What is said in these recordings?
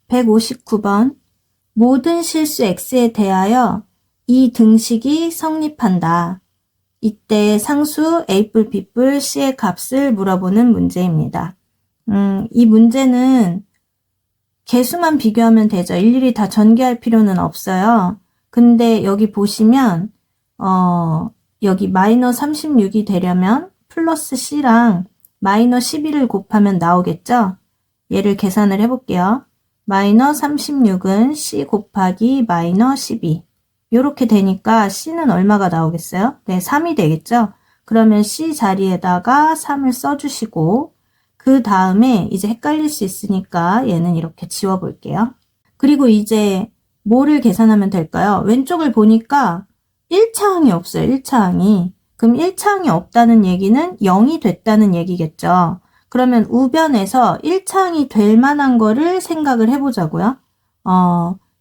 159번. 모든 실수 x에 대하여 이 등식이 성립한다. 이때 상수 a뿔 b뿔 c의 값을 물어보는 문제입니다. 이 문제는 개수만 비교하면 되죠. 일일이 다 전개할 필요는 없어요. 근데 여기 보시면 여기 마이너스 36이 되려면 플러스 c랑 마이너스 12를 곱하면 나오겠죠? 얘를 계산을 해볼게요. 마이너스 36은 c 곱하기 마이너스 12. 이렇게 되니까 c는 얼마가 나오겠어요? 네, 3이 되겠죠? 그러면 c 자리에다가 3을 써주시고 그 다음에 이제 헷갈릴 수 있으니까 얘는 이렇게 지워볼게요. 그리고 이제 뭐를 계산하면 될까요? 왼쪽을 보니까 1차항이 없어요. 1차항이. 그럼 1차항이 없다는 얘기는 0이 됐다는 얘기겠죠. 그러면 우변에서 1차항이 될 만한 거를 생각을 해보자고요.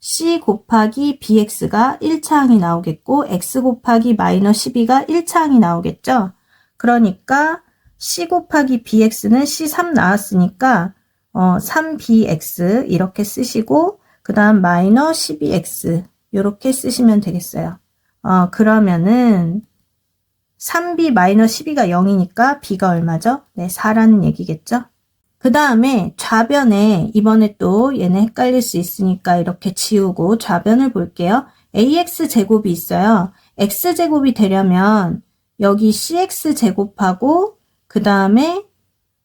c 곱하기 bx가 1차항이 나오겠고 x 곱하기 마이너스 12가 1차항이 나오겠죠. 그러니까 c 곱하기 bx는 c3 나왔으니까 3bx 이렇게 쓰시고 그 다음 마이너스 12x 이렇게 쓰시면 되겠어요. 그러면은 3b 마이너스 12가 0이니까 b가 얼마죠? 네, 4라는 얘기겠죠? 그 다음에 좌변에 이번에 또 얘네 헷갈릴 수 있으니까 이렇게 지우고 좌변을 볼게요. ax제곱이 있어요. x제곱이 되려면 여기 cx제곱하고 그 다음에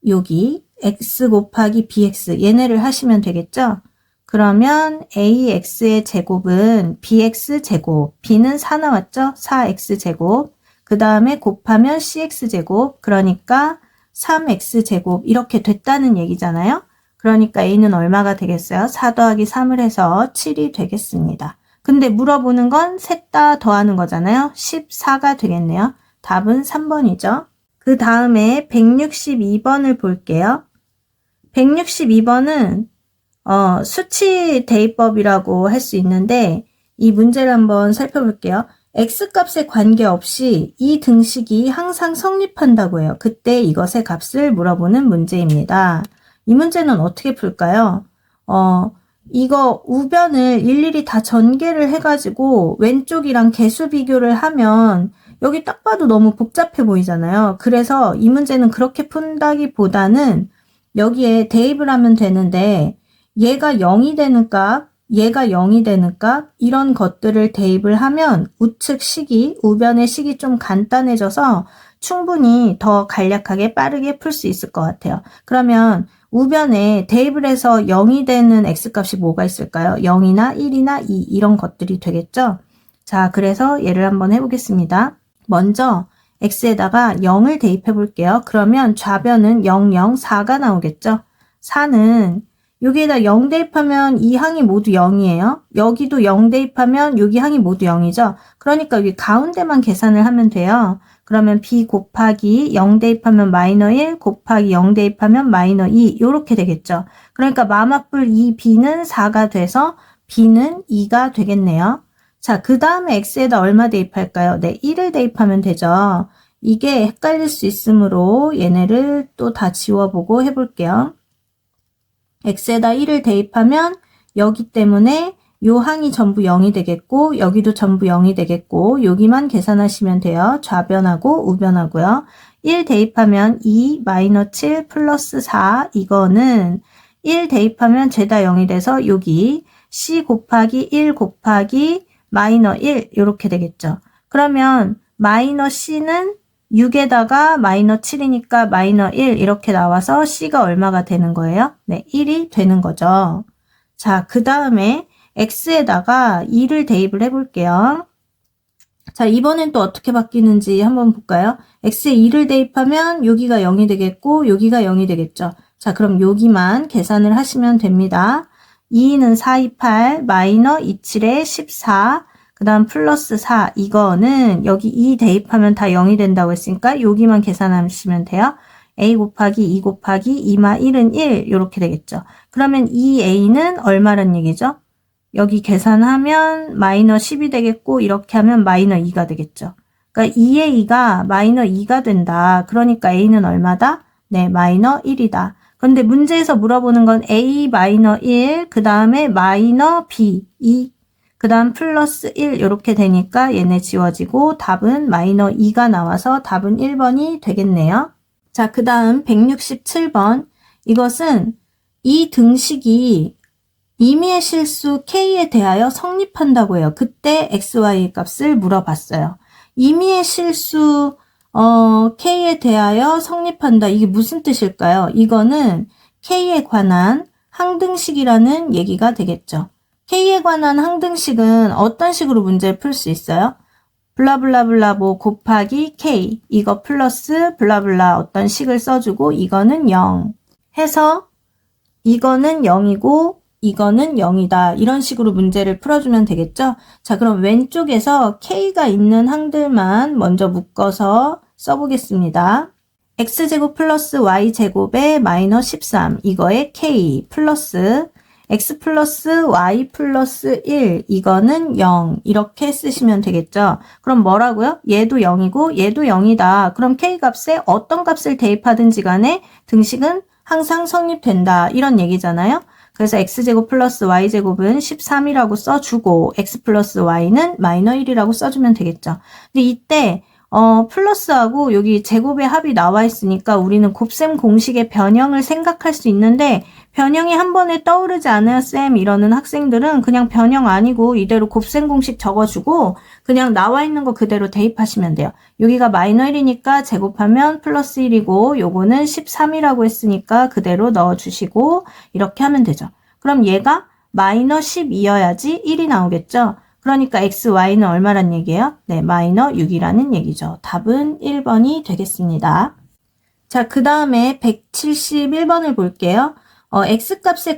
여기 x 곱하기 bx 얘네를 하시면 되겠죠? 그러면 ax의 제곱은 bx제곱, b는 4 나왔죠? 4x제곱, 그 다음에 곱하면 cx제곱, 그러니까 3x제곱 이렇게 됐다는 얘기잖아요. 그러니까 a는 얼마가 되겠어요? 4 더하기 3을 해서 7이 되겠습니다. 근데 물어보는 건 셋 다 더하는 거잖아요. 14가 되겠네요. 답은 3번이죠. 그 다음에 162번을 볼게요. 162번은 수치 대입법이라고 할 수 있는데 이 문제를 한번 살펴볼게요. x값에 관계없이 이 등식이 항상 성립한다고 해요. 그때 이것의 값을 물어보는 문제입니다. 이 문제는 어떻게 풀까요? 이거 우변을 일일이 다 전개를 해가지고 왼쪽이랑 개수 비교를 하면 여기 딱 봐도 너무 복잡해 보이잖아요. 그래서 이 문제는 그렇게 푼다기보다는 여기에 대입을 하면 되는데 얘가 0이 되는 값, 얘가 0이 되는 값 이런 것들을 대입을 하면 우측 식이, 우변의 식이 좀 간단해져서 충분히 더 간략하게 빠르게 풀 수 있을 것 같아요. 그러면 우변에 대입을 해서 0이 되는 x값이 뭐가 있을까요? 0이나 1이나 2 이런 것들이 되겠죠? 자, 그래서 얘를 한번 해보겠습니다. 먼저 x에다가 0을 대입해 볼게요. 그러면 좌변은 0, 0, 4가 나오겠죠? 4는 여기에다 0 대입하면 이 항이 모두 0이에요. 여기도 0 대입하면 여기 항이 모두 0이죠. 그러니까 여기 가운데만 계산을 하면 돼요. 그러면 b 곱하기 0 대입하면 마이너 1 곱하기 0 대입하면 마이너 2 이렇게 되겠죠. 그러니까 마마뿔 이 b는 4가 돼서 b는 2가 되겠네요. 자, 그 다음에 x에다 얼마 대입할까요? 네, 1을 대입하면 되죠. 이게 헷갈릴 수 있으므로 얘네를 또 다 지워보고 해볼게요. x에다 1을 대입하면 여기 때문에 요 항이 전부 0이 되겠고 여기도 전부 0이 되겠고 여기만 계산하시면 돼요. 좌변하고 우변하고요. 1 대입하면 2 마이너스 7 플러스 4 이거는 1 대입하면 죄다 0이 돼서 여기 c 곱하기 1 곱하기 마이너 1 이렇게 되겠죠. 그러면 마이너 c는 6에다가 마이너 7이니까 마이너 1 이렇게 나와서 c가 얼마가 되는 거예요? 네, 1이 되는 거죠. 자, 그 다음에 x에다가 2를 대입을 해볼게요. 자, 이번엔 또 어떻게 바뀌는지 한번 볼까요? x에 2를 대입하면 여기가 0이 되겠고 여기가 0이 되겠죠. 자, 그럼 여기만 계산을 하시면 됩니다. 2는 4, 2, 8, 마이너 2, 7에 14, 그 다음 플러스 4, 이거는 여기 2 대입하면 다 0이 된다고 했으니까 여기만 계산하시면 돼요. a 곱하기 2 곱하기 2마 1은 1 이렇게 되겠죠. 그러면 2a는 얼마란 얘기죠? 여기 계산하면 마이너 10이 되겠고 이렇게 하면 마이너 2가 되겠죠. 그러니까 2a가 마이너 2가 된다. 그러니까 a는 얼마다? 네, 마이너 1이다. 그런데 문제에서 물어보는 건 A 마이너 1, 그 다음에 마이너 B, 2, 그 다음 플러스 1 이렇게 되니까 얘네 지워지고 답은 마이너 2가 나와서 답은 1번이 되겠네요. 자, 그 다음 167번. 이것은 이 등식이 임의의 실수 K에 대하여 성립한다고 해요. 그때 XY 값을 물어봤어요. 임의의 실수 K에 대하여 성립한다. 이게 무슨 뜻일까요? 이거는 K에 관한 항등식이라는 얘기가 되겠죠. K에 관한 항등식은 어떤 식으로 문제를 풀 수 있어요? 블라블라블라 뭐 곱하기 K 이거 플러스 블라블라 어떤 식을 써주고 이거는 0 해서 이거는 0이고 이거는 0이다. 이런 식으로 문제를 풀어주면 되겠죠? 자, 그럼 왼쪽에서 K가 있는 항들만 먼저 묶어서 써보겠습니다. X제곱 플러스 Y제곱에 마이너스 13 이거에 K 플러스 X 플러스 Y 플러스 1 이거는 0 이렇게 쓰시면 되겠죠. 그럼 뭐라고요? 얘도 0이고 얘도 0이다. 그럼 K 값에 어떤 값을 대입하든지 간에 등식은 항상 성립된다. 이런 얘기잖아요. 그래서 X제곱 플러스 Y제곱은 13이라고 써주고 X 플러스 Y는 마이너 1이라고 써주면 되겠죠. 근데 이때 플러스하고 여기 제곱의 합이 나와 있으니까 우리는 곱셈 공식의 변형을 생각할 수 있는데 변형이 한 번에 떠오르지 않아요, 쌤. 이러는 학생들은 그냥 변형 아니고 이대로 곱셈 공식 적어주고 그냥 나와 있는 거 그대로 대입하시면 돼요. 여기가 마이너 1이니까 제곱하면 플러스 1이고 요거는 13이라고 했으니까 그대로 넣어주시고 이렇게 하면 되죠. 그럼 얘가 마이너 12여야지 1이 나오겠죠? 그러니까 x, y는 얼마란 얘기예요? 네, 마이너 6이라는 얘기죠. 답은 1번이 되겠습니다. 자, 그 다음에 171번을 볼게요. x값에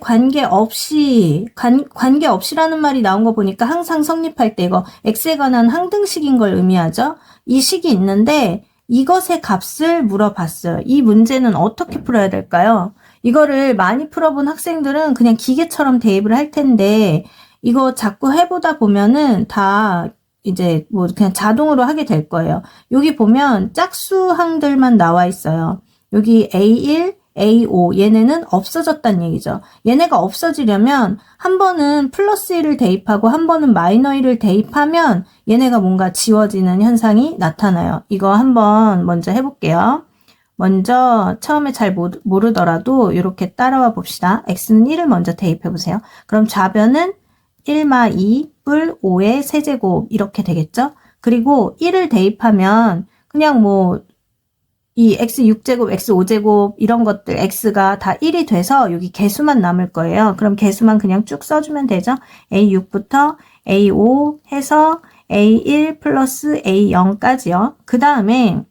관계없이라는 말이 나온 거 보니까 항상 성립할 때 이거 x에 관한 항등식인 걸 의미하죠. 이 식이 있는데 이것의 값을 물어봤어요. 이 문제는 어떻게 풀어야 될까요? 이거를 많이 풀어본 학생들은 그냥 기계처럼 대입을 할 텐데 이거 자꾸 해보다 보면은 다 이제 뭐 그냥 자동으로 하게 될 거예요. 여기 보면 짝수항들만 나와 있어요. 여기 A1, A5 얘네는 없어졌다는 얘기죠. 얘네가 없어지려면 한 번은 플러스 1을 대입하고 한 번은 마이너 1을 대입하면 얘네가 뭔가 지워지는 현상이 나타나요. 이거 한번 먼저 해볼게요. 먼저 처음에 잘 모르더라도 이렇게 따라와 봅시다. x는 1을 먼저 대입해 보세요. 그럼 좌변은 1마 2 뿔 5의 세제곱 이렇게 되겠죠? 그리고 1을 대입하면 그냥 뭐 이 x6제곱, x5제곱 이런 것들 x가 다 1이 돼서 여기 개수만 남을 거예요. 그럼 개수만 그냥 쭉 써주면 되죠. a6부터 a5 해서 a1 플러스 a0까지요. 그 다음에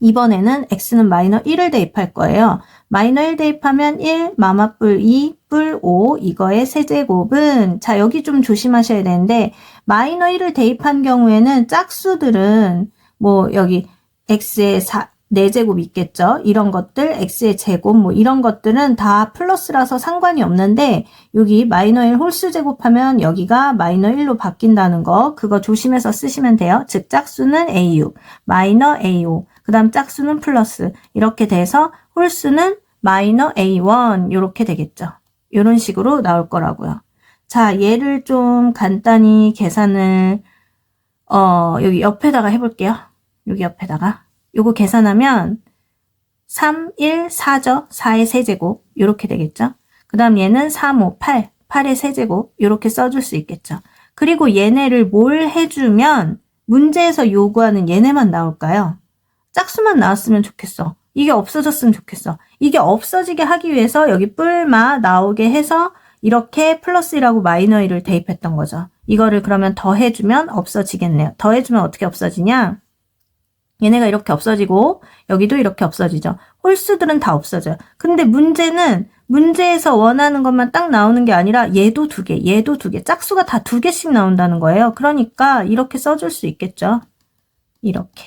이번에는 x는 마이너 1을 대입할 거예요. 마이너 1 대입하면 1, 마마뿔 2, 뿔 5 이거의 세제곱은 자 여기 좀 조심하셔야 되는데 마이너 1을 대입한 경우에는 짝수들은 뭐 여기 x의 4제곱 있겠죠. 이런 것들 x의 제곱 뭐 이런 것들은 다 플러스라서 상관이 없는데 여기 마이너 1 홀수 제곱하면 여기가 마이너 1로 바뀐다는 거 그거 조심해서 쓰시면 돼요. 즉 짝수는 a6 마이너 a5 그 다음 짝수는 플러스 이렇게 돼서 홀수는 마이너 a1 이렇게 되겠죠. 이런 식으로 나올 거라고요. 자, 얘를 좀 간단히 계산을 여기 옆에다가 해볼게요. 여기 옆에다가 요거 계산하면 3, 1, 4죠. 4의 세제곱 이렇게 되겠죠. 그 다음 얘는 3, 5, 8, 8의 세제곱 이렇게 써줄 수 있겠죠. 그리고 얘네를 뭘 해주면 문제에서 요구하는 얘네만 나올까요? 짝수만 나왔으면 좋겠어. 이게 없어졌으면 좋겠어. 이게 없어지게 하기 위해서 여기 뿔마 나오게 해서 이렇게 플러스 1하고 마이너 1을 대입했던 거죠. 이거를 그러면 더해주면 없어지겠네요. 더해주면 어떻게 없어지냐? 얘네가 이렇게 없어지고 여기도 이렇게 없어지죠. 홀수들은 다 없어져요. 근데 문제는 문제에서 원하는 것만 딱 나오는 게 아니라 얘도 2개, 얘도 2개. 짝수가 다 2개씩 나온다는 거예요. 그러니까 이렇게 써줄 수 있겠죠. 이렇게.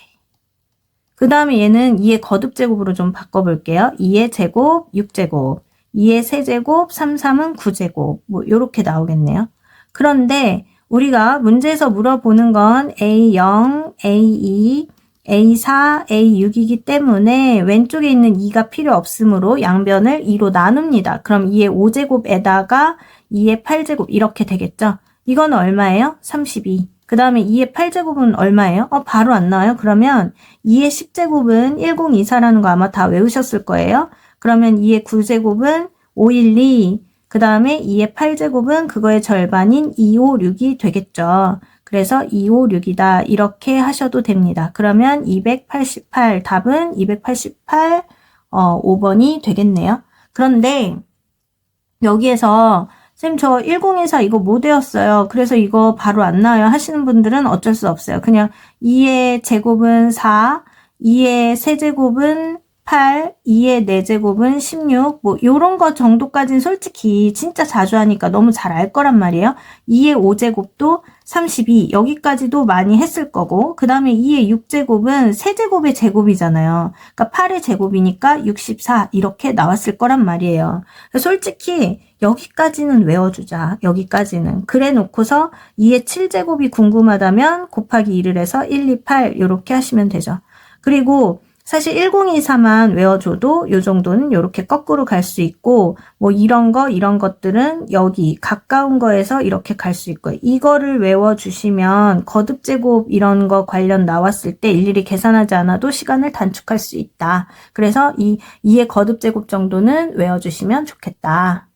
그 다음에 얘는 2의 거듭제곱으로 좀 바꿔볼게요. 2의 제곱, 6제곱, 2의 세제곱, 3, 3은 9제곱. 뭐 요렇게 나오겠네요. 그런데 우리가 문제에서 물어보는 건 A0, A2, A4, A6이기 때문에 왼쪽에 있는 2가 필요 없으므로 양변을 2로 나눕니다. 그럼 2의 5제곱에다가 2의 8제곱 이렇게 되겠죠? 이건 얼마예요? 32. 그 다음에 2의 8제곱은 얼마예요? 바로 안 나와요? 그러면 2의 10제곱은 1024라는 거 아마 다 외우셨을 거예요. 그러면 2의 9제곱은 512. 그 다음에 2의 8제곱은 그거의 절반인 256이 되겠죠. 그래서 256이다. 이렇게 하셔도 됩니다. 그러면 288, 답은 288, 5번이 되겠네요. 그런데 여기에서 쌤 저 1024 이거 못 외웠어요. 그래서 이거 바로 안 나와요 하시는 분들은 어쩔 수 없어요. 그냥 2의 제곱은 4, 2의 세제곱은 8, 2의 4제곱은 16, 뭐 요런 거 정도까지는 솔직히 진짜 자주 하니까 너무 잘 알 거란 말이에요. 2의 5제곱도 32, 여기까지도 많이 했을 거고, 그 다음에 2의 6제곱은 세제곱의 제곱이잖아요. 그러니까 8의 제곱이니까 64 이렇게 나왔을 거란 말이에요. 솔직히 여기까지는 외워주자. 여기까지는. 그래 놓고서 2의 7제곱이 궁금하다면 곱하기 2를 해서 128 이렇게 하시면 되죠. 그리고 사실 1024만 외워줘도 요 정도는 이렇게 거꾸로 갈 수 있고, 뭐 이런 것들은 여기 가까운 거에서 이렇게 갈 수 있고, 이거를 외워주시면 거듭제곱 이런 거 관련 나왔을 때 일일이 계산하지 않아도 시간을 단축할 수 있다. 그래서 이 2의 거듭제곱 정도는 외워주시면 좋겠다.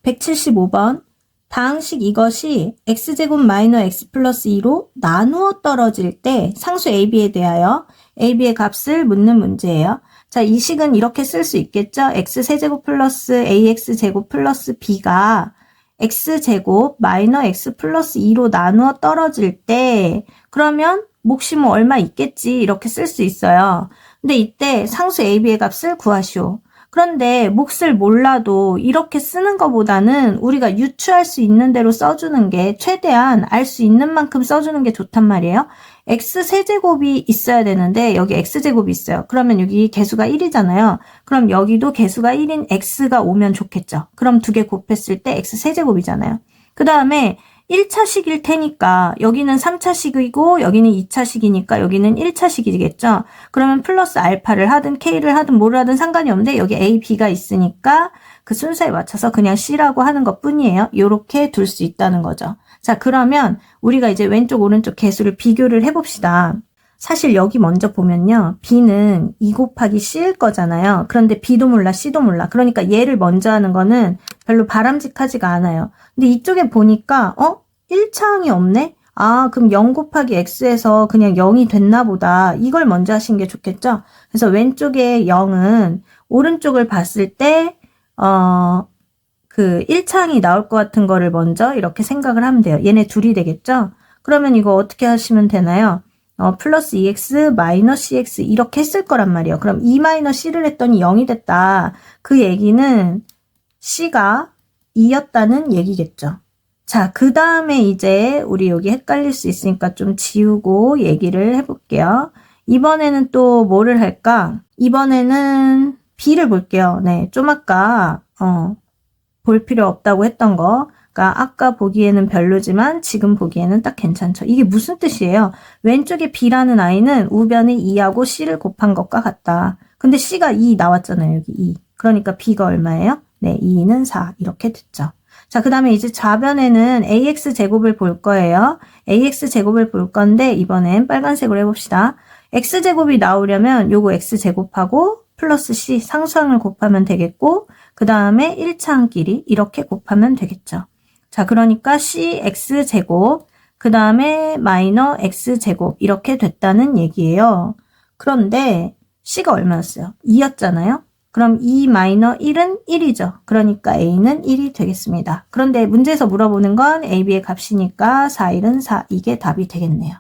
175번. 다항식 이것이 x제곱 마이너 x 플러스 2로 나누어 떨어질 때 상수 ab에 대하여 ab의 값을 묻는 문제예요. 자, 이 식은 이렇게 쓸 수 있겠죠? x세제곱 플러스 ax제곱 플러스 b가 x제곱 마이너 x 플러스 2로 나누어 떨어질 때 그러면 몫이 뭐 얼마 있겠지 이렇게 쓸 수 있어요. 근데 이때 상수 ab의 값을 구하시오. 그런데 몫을 몰라도 이렇게 쓰는 것보다는 우리가 유추할 수 있는 대로 써주는 게 최대한 알 수 있는 만큼 써주는 게 좋단 말이에요. x세제곱이 있어야 되는데 여기 x제곱이 있어요. 그러면 여기 개수가 1이잖아요. 그럼 여기도 개수가 1인 x가 오면 좋겠죠. 그럼 두 개 곱했을 때 x세제곱이잖아요. 그 다음에 1차식일 테니까 여기는 3차식이고 여기는 2차식이니까 여기는 1차식이겠죠. 그러면 플러스 알파를 하든 k를 하든 뭐를 하든 상관이 없는데 여기 a, b가 있으니까 그 순서에 맞춰서 그냥 c라고 하는 것 뿐이에요. 이렇게 둘 수 있다는 거죠. 자, 그러면 우리가 이제 왼쪽 오른쪽 개수를 비교를 해봅시다. 사실 여기 먼저 보면요. b는 2 곱하기 c일 거잖아요. 그런데 b도 몰라 c도 몰라. 그러니까 얘를 먼저 하는 거는 별로 바람직하지가 않아요. 근데 이쪽에 보니까 1차항이 없네? 아, 그럼 0 곱하기 x에서 그냥 0이 됐나 보다. 이걸 먼저 하시는 게 좋겠죠? 그래서 왼쪽에 0은 오른쪽을 봤을 때 그 1차항이 나올 것 같은 거를 먼저 이렇게 생각을 하면 돼요. 얘네 둘이 되겠죠? 그러면 이거 어떻게 하시면 되나요? 플러스 2x 마이너스 cx 이렇게 했을 거란 말이에요. 그럼 2 마이너스 c를 했더니 0이 됐다. 그 얘기는 c가 2였다는 얘기겠죠. 자, 그 다음에 이제 우리 여기 헷갈릴 수 있으니까 좀 지우고 얘기를 해볼게요. 이번에는 또 뭐를 할까? 이번에는 b를 볼게요. 네, 좀 아까 볼 필요 없다고 했던 거. 그러니까 아까 보기에는 별로지만 지금 보기에는 딱 괜찮죠. 이게 무슨 뜻이에요? 왼쪽에 b라는 아이는 우변의 2하고 c를 곱한 것과 같다. 근데 c가 2 나왔잖아요. 여기 2. 그러니까 b가 얼마예요? 네, 2는 4. 이렇게 됐죠. 자, 그 다음에 이제 좌변에는 ax제곱을 볼 거예요. ax제곱을 볼 건데 이번엔 빨간색으로 해봅시다. x제곱이 나오려면 요거 x제곱하고 플러스 c 상수항을 곱하면 되겠고 그 다음에 1차항끼리 이렇게 곱하면 되겠죠. 자, 그러니까 cx제곱 그 다음에 마이너 x제곱 이렇게 됐다는 얘기예요. 그런데 c가 얼마였어요? 2였잖아요. 그럼 2 마이너 1은 1이죠. 그러니까 a는 1이 되겠습니다. 그런데 문제에서 물어보는 건 a, b의 값이니까 4, 1은 4. 이게 답이 되겠네요.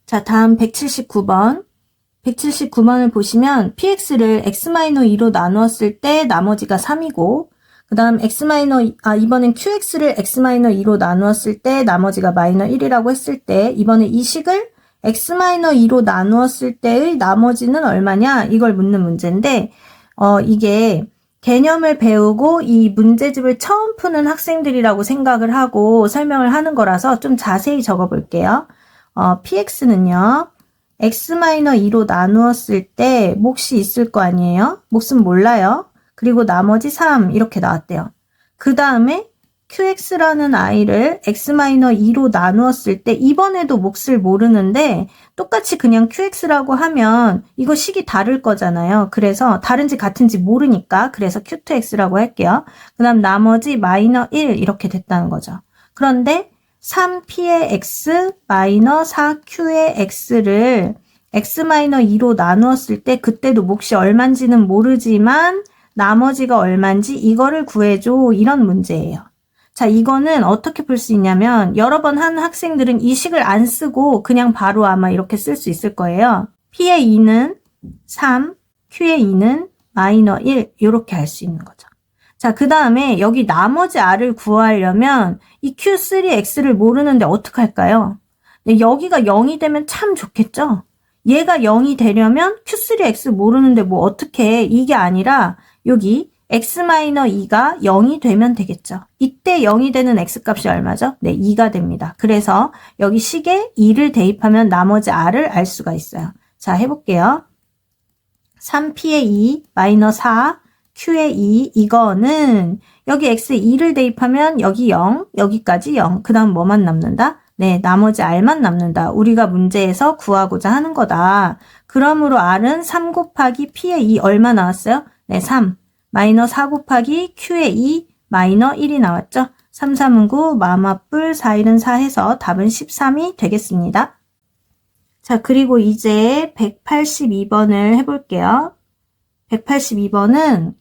자, 다음 179번. 179번을 보시면 px를 x-2로 나누었을 때 나머지가 3이고 그 다음 이번엔 qx를 x-2로 나누었을 때 나머지가 마이너 1이라고 했을 때 이번에 이 식을 x-2로 나누었을 때의 나머지는 얼마냐? 이걸 묻는 문제인데 이게 개념을 배우고 이 문제집을 처음 푸는 학생들이라고 생각을 하고 설명을 하는 거라서 좀 자세히 적어 볼게요. px는요. x-2로 나누었을 때 몫이 있을 거 아니에요? 몫은 몰라요. 그리고 나머지 3 이렇게 나왔대요. 그 다음에 qx라는 i를 x-2로 나누었을 때 이번에도 몫을 모르는데 똑같이 그냥 qx라고 하면 이거 식이 다를 거잖아요. 그래서 다른지 같은지 모르니까 그래서 q2x라고 할게요. 그 다음 나머지 마이너 1 이렇게 됐다는 거죠. 그런데 3p의 x 마이너 4q의 x를 x-2로 나누었을 때 그때도 몫이 얼만지는 모르지만 나머지가 얼만지 이거를 구해줘 이런 문제예요. 자, 이거는 어떻게 풀 수 있냐면 여러 번 하는 학생들은 이 식을 안 쓰고 그냥 바로 아마 이렇게 쓸 수 있을 거예요. p의 2는 3, q의 2는 마이너 1 이렇게 할 수 있는 거죠. 자, 그 다음에 여기 나머지 r을 구하려면 이 q3x를 모르는데 어떡할까요? 여기가 0이 되면 참 좋겠죠? 얘가 0이 되려면 q3x 모르는데 뭐 어떻게 해? 이게 아니라 여기 x-2가 0이 되면 되겠죠. 이때 0이 되는 x값이 얼마죠? 네, 2가 됩니다. 그래서 여기 식에 2를 대입하면 나머지 r을 알 수가 있어요. 자, 해볼게요. 3p의 2 마이너 4 q의 2 이거는 여기 x에 2를 대입하면 여기 0 여기까지 0 그 다음 뭐만 남는다? 네, 나머지 r만 남는다. 우리가 문제에서 구하고자 하는 거다. 그러므로 r은 3 곱하기 p의 2 얼마 나왔어요? 네, 3 마이너 4 곱하기 q의 2 마이너 1이 나왔죠? 3, 3은 9, 마마뿔 4, 1은 4 해서 답은 13이 되겠습니다. 자, 그리고 이제 182번을 해볼게요. 182번은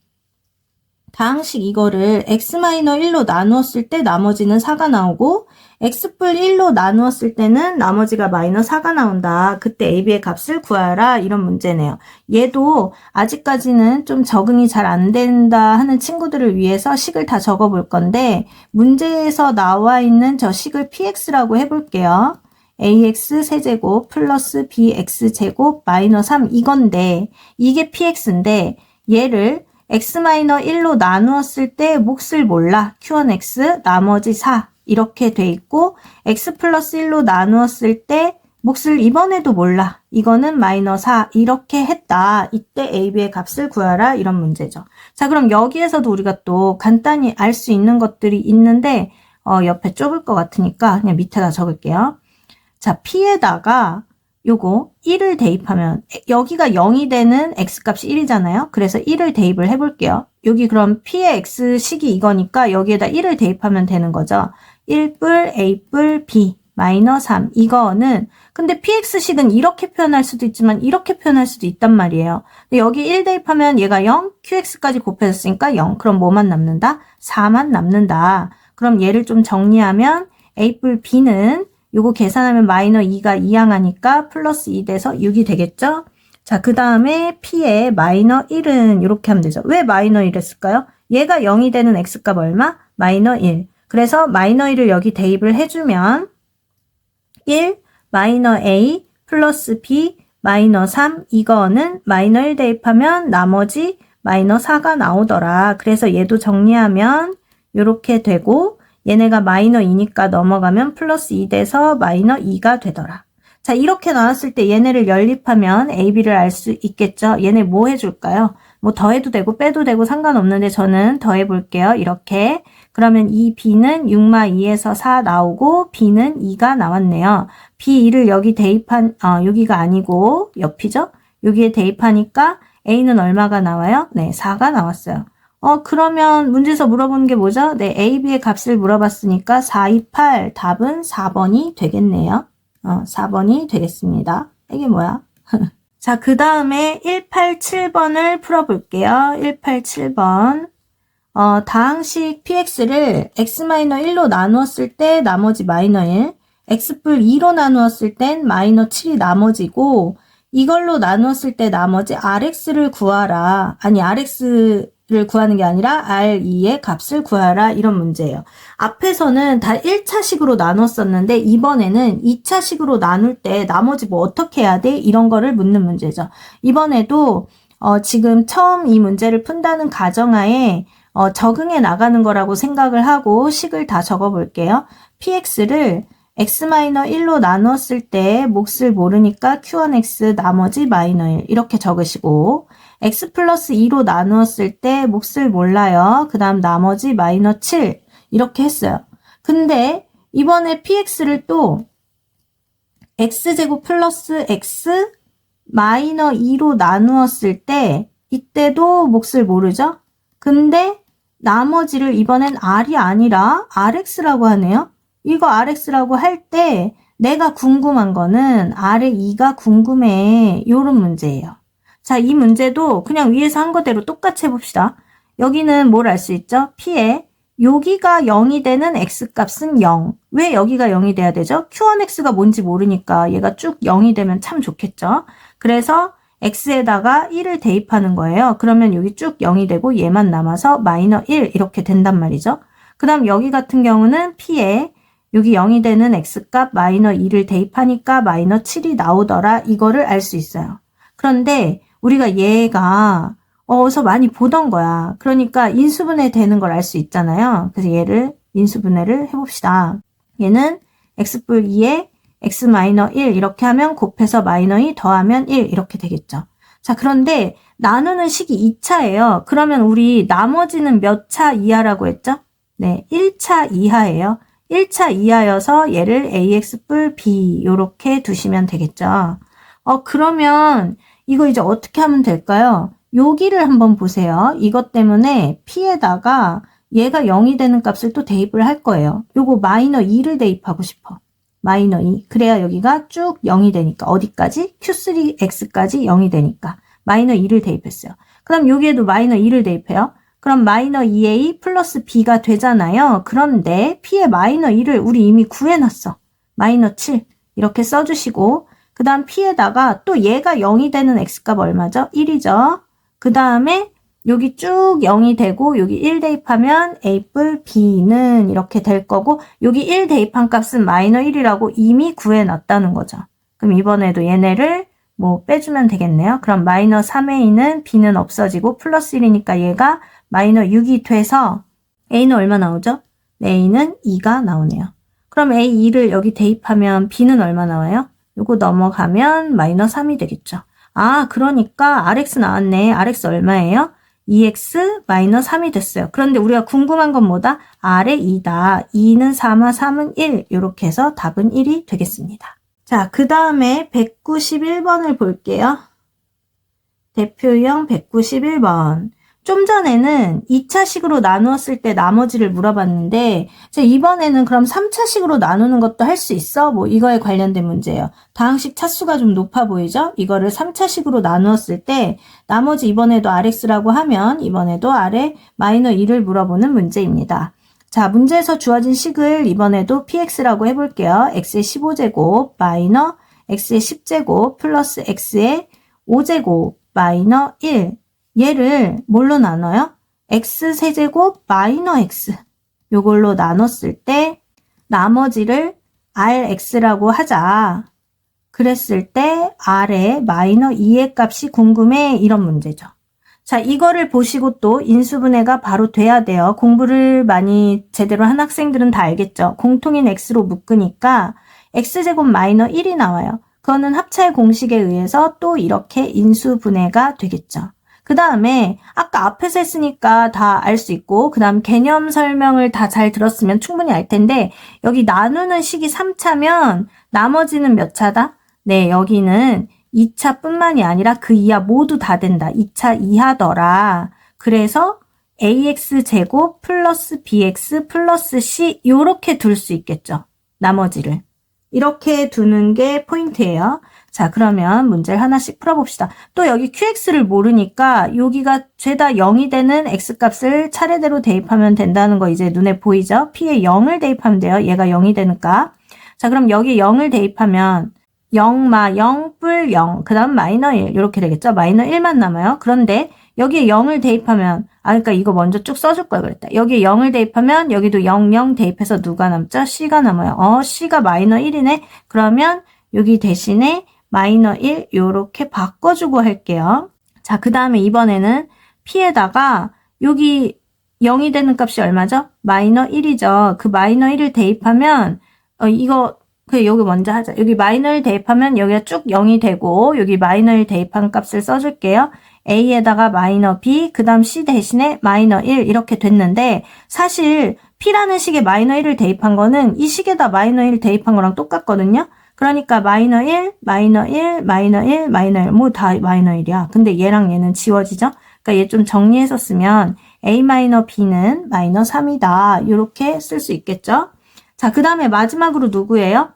다항식 이거를 x-1로 나누었을 때 나머지는 4가 나오고 x뿔 1로 나누었을 때는 나머지가 마이너 4가 나온다. 그때 AB의 값을 구하라. 이런 문제네요. 얘도 아직까지는 좀 적응이 잘 안 된다 하는 친구들을 위해서 식을 다 적어 볼 건데 문제에서 나와 있는 저 식을 px라고 해볼게요. ax 세제곱 플러스 bx제곱 마이너 3 이건데 이게 px인데 얘를 x-1로 나누었을 때 몫을 몰라. q1x 나머지 4 이렇게 돼 있고 x 플러스 1로 나누었을 때 몫을 이번에도 몰라. 이거는 마이너 4 이렇게 했다. 이때 AB의 값을 구하라 이런 문제죠. 자, 그럼 여기에서도 우리가 또 간단히 알 수 있는 것들이 있는데 옆에 좁을 것 같으니까 그냥 밑에다 적을게요. 자, p에다가 요거 1을 대입하면 여기가 0이 되는 x값이 1이잖아요. 그래서 1을 대입을 해볼게요. 여기 그럼 p의 x식이 이거니까 여기에다 1을 대입하면 되는 거죠. 1뿔 a뿔 b 마이너 3 이거는 근데 px식은 이렇게 표현할 수도 있지만 이렇게 표현할 수도 있단 말이에요. 근데 여기 1 대입하면 얘가 0, qx까지 곱해졌으니까 0. 그럼 뭐만 남는다? 4만 남는다. 그럼 얘를 좀 정리하면 a뿔 b는 요거 계산하면 마이너 2가 2항하니까 플러스 2 돼서 6이 되겠죠? 자, 그 다음에 p의 마이너 1은 이렇게 하면 되죠. 왜 마이너 1 했을까요? 얘가 0이 되는 x값 얼마? 마이너 1. 그래서 마이너 1을 여기 대입을 해주면 1 마이너 a 플러스 b 마이너 3 이거는 마이너 1 대입하면 나머지 마이너 4가 나오더라. 그래서 얘도 정리하면 이렇게 되고 얘네가 마이너 2니까 넘어가면 플러스 2 돼서 마이너 2가 되더라. 자, 이렇게 나왔을 때 얘네를 연립하면 AB를 알 수 있겠죠? 얘네 뭐 해줄까요? 뭐 더해도 되고 빼도 되고 상관없는데 저는 더해볼게요. 이렇게. 그러면 이 B는 6마 2에서 4 나오고 B는 2가 나왔네요. B2를 여기 대입한, 여기가 아니고 옆이죠? 여기에 대입하니까 A는 얼마가 나와요? 네, 4가 나왔어요. 그러면 문제에서 물어보는 게 뭐죠? 네, A, B의 값을 물어봤으니까 4, 2, 8 답은 4번이 되겠네요. 4번이 되겠습니다. 이게 뭐야? 자, 그 다음에 187번을 풀어볼게요. 187번. 다항식 px를 x-1로 나누었을 때 나머지 마이너 1, x뿔 2로 나누었을 땐 마이너 7이 나머지고 이걸로 나누었을 때 나머지 rx를 구하라. 아니, rx를 구하는 게 아니라 r2의 값을 구하라. 이런 문제예요. 앞에서는 다 1차식으로 나눴었는데 이번에는 2차식으로 나눌 때 나머지 뭐 어떻게 해야 돼? 이런 거를 묻는 문제죠. 이번에도 지금 처음 이 문제를 푼다는 가정하에 적응해 나가는 거라고 생각을 하고 식을 다 적어 볼게요. px를 x-1로 나누었을 때 몫을 모르니까 q1x 나머지 마이너 1 이렇게 적으시고 x 플러스 2로 나누었을 때 몫을 몰라요. 그 다음 나머지 마이너 7 이렇게 했어요. 근데 이번에 px를 또 x제곱 플러스 x 마이너 2로 나누었을 때 이때도 몫을 모르죠? 근데 나머지를 이번엔 r이 아니라 rx라고 하네요. 이거 rx라고 할 때 내가 궁금한 거는 r의 2가 궁금해. 요런 문제예요. 자, 이 문제도 그냥 위에서 한 거대로 똑같이 해봅시다. 여기는 뭘 알 수 있죠? p에 여기가 0이 되는 x값은 0. 왜 여기가 0이 돼야 되죠? q1x가 뭔지 모르니까 얘가 쭉 0이 되면 참 좋겠죠? 그래서 x에다가 1을 대입하는 거예요. 그러면 여기 쭉 0이 되고 얘만 남아서 마이너 1 이렇게 된단 말이죠. 그 다음 여기 같은 경우는 p에 여기 0이 되는 x값 마이너 2를 대입하니까 마이너 7이 나오더라. 이거를 알 수 있어요. 그런데 우리가 얘가 어디서 많이 보던 거야. 그러니까 인수분해 되는 걸 알 수 있잖아요. 그래서 얘를 인수분해를 해봅시다. 얘는 x뿔 2에 x 마이너 1 이렇게 하면 곱해서 마이너 2 더하면 1 이렇게 되겠죠. 자, 그런데 나누는 식이 2차예요. 그러면 우리 나머지는 몇 차 이하라고 했죠? 네, 1차 이하예요. 1차 이하여서 얘를 ax뿔 b 이렇게 두시면 되겠죠. 그러면 이거 이제 어떻게 하면 될까요? 여기를 한번 보세요. 이것 때문에 p에다가 얘가 0이 되는 값을 또 대입을 할 거예요. 요거 마이너 2를 대입하고 싶어. 마이너 2. 그래야 여기가 쭉 0이 되니까 어디까지? q3x까지 0이 되니까 마이너 2를 대입했어요. 그럼 여기에도 마이너 2를 대입해요. 그럼 마이너 2a 플러스 b가 되잖아요. 그런데 p의 마이너 2를 우리 이미 구해놨어. 마이너 7 이렇게 써주시고 그 다음 p에다가 또 얘가 0이 되는 x값 얼마죠? 1이죠. 그 다음에 여기 쭉 0이 되고 여기 1 대입하면 a뿔 b는 이렇게 될 거고 여기 1 대입한 값은 마이너 1이라고 이미 구해놨다는 거죠. 그럼 이번에도 얘네를 뭐 빼주면 되겠네요. 그럼 마이너 3a는 b는 없어지고 플러스 1이니까 얘가 마이너 6이 돼서 a는 얼마 나오죠? a는 2가 나오네요. 그럼 a2를 여기 대입하면 b는 얼마 나와요? 요거 넘어가면 마이너 3이 되겠죠. 아, 그러니까 rx 나왔네. rx 얼마예요? 2x 마이너 3이 됐어요. 그런데 우리가 궁금한 건 뭐다? r의 2다. 2는 4마 3은 1. 이렇게 해서 답은 1이 되겠습니다. 자, 그 다음에 191번을 볼게요. 대표형 191번. 좀 전에는 2차식으로 나누었을 때 나머지를 물어봤는데 이번에는 그럼 3차식으로 나누는 것도 할 수 있어? 뭐 이거에 관련된 문제예요. 다항식 차수가 좀 높아 보이죠? 이거를 3차식으로 나누었을 때 나머지 이번에도 rx라고 하면 이번에도 r에 마이너 2를 물어보는 문제입니다. 자, 문제에서 주어진 식을 이번에도 px라고 해볼게요. x의 15제곱 마이너 x의 10제곱 플러스 x의 5제곱 마이너 1 얘를 뭘로 나눠요? x 세제곱 마이너 x 요걸로 나눴을 때 나머지를 rx라고 하자. 그랬을 때 r의 마이너 2의 값이 궁금해 이런 문제죠. 자, 이거를 보시고 또 인수분해가 바로 돼야 돼요. 공부를 많이 제대로 한 학생들은 다 알겠죠. 공통인 x로 묶으니까 x제곱 마이너 1이 나와요. 그거는 합차의 공식에 의해서 또 이렇게 인수분해가 되겠죠. 그 다음에 아까 앞에서 했으니까 다 알 수 있고 그 다음 개념 설명을 다 잘 들었으면 충분히 알 텐데 여기 나누는 식이 3차면 나머지는 몇 차다? 네, 여기는 2차 뿐만이 아니라 그 이하 모두 다 된다. 2차 이하더라. 그래서 ax제곱 플러스 bx 플러스 c 요렇게 둘 수 있겠죠. 나머지를. 이렇게 두는 게 포인트예요. 자, 그러면 문제를 하나씩 풀어봅시다. 또 여기 qx를 모르니까 여기가 죄다 0이 되는 x값을 차례대로 대입하면 된다는 거 이제 눈에 보이죠? p에 0을 대입하면 돼요. 얘가 0이 되니까. 자, 그럼 여기 0을 대입하면 0마 0 뿔 0, 그 다음 마이너 1 이렇게 되겠죠? 마이너 1만 남아요. 그런데 여기에 0을 대입하면 그러니까 이거 먼저 쭉 써줄 걸 그랬다. 여기에 0을 대입하면 여기도 0, 0 대입해서 누가 남죠? c가 남아요. c가 마이너 1이네. 그러면 여기 대신에 마이너 1 요렇게 바꿔주고 할게요. 자, 그 다음에 이번에는 p에다가 여기 0이 되는 값이 얼마죠? 마이너 1이죠. 그 마이너 1을 대입하면 이거 그래, 여기 먼저 하자. 여기 마이너 1 대입하면 여기가 쭉 0이 되고, 여기 마이너 1 대입한 값을 써줄게요. A에다가 마이너 B, 그 다음 C 대신에 마이너 1 이렇게 됐는데, 사실 P라는 식에 마이너 1을 대입한 거는 이 식에다 마이너 1 대입한 거랑 똑같거든요. 그러니까 마이너 1, 마이너 1, 마이너 1, 마이너 1, 뭐 다 마이너 1이야. 근데 얘랑 얘는 지워지죠? 그러니까 얘 좀 정리해서 쓰면 A 마이너 B는 마이너 3이다. 이렇게 쓸 수 있겠죠? 자, 그 다음에 마지막으로 누구예요?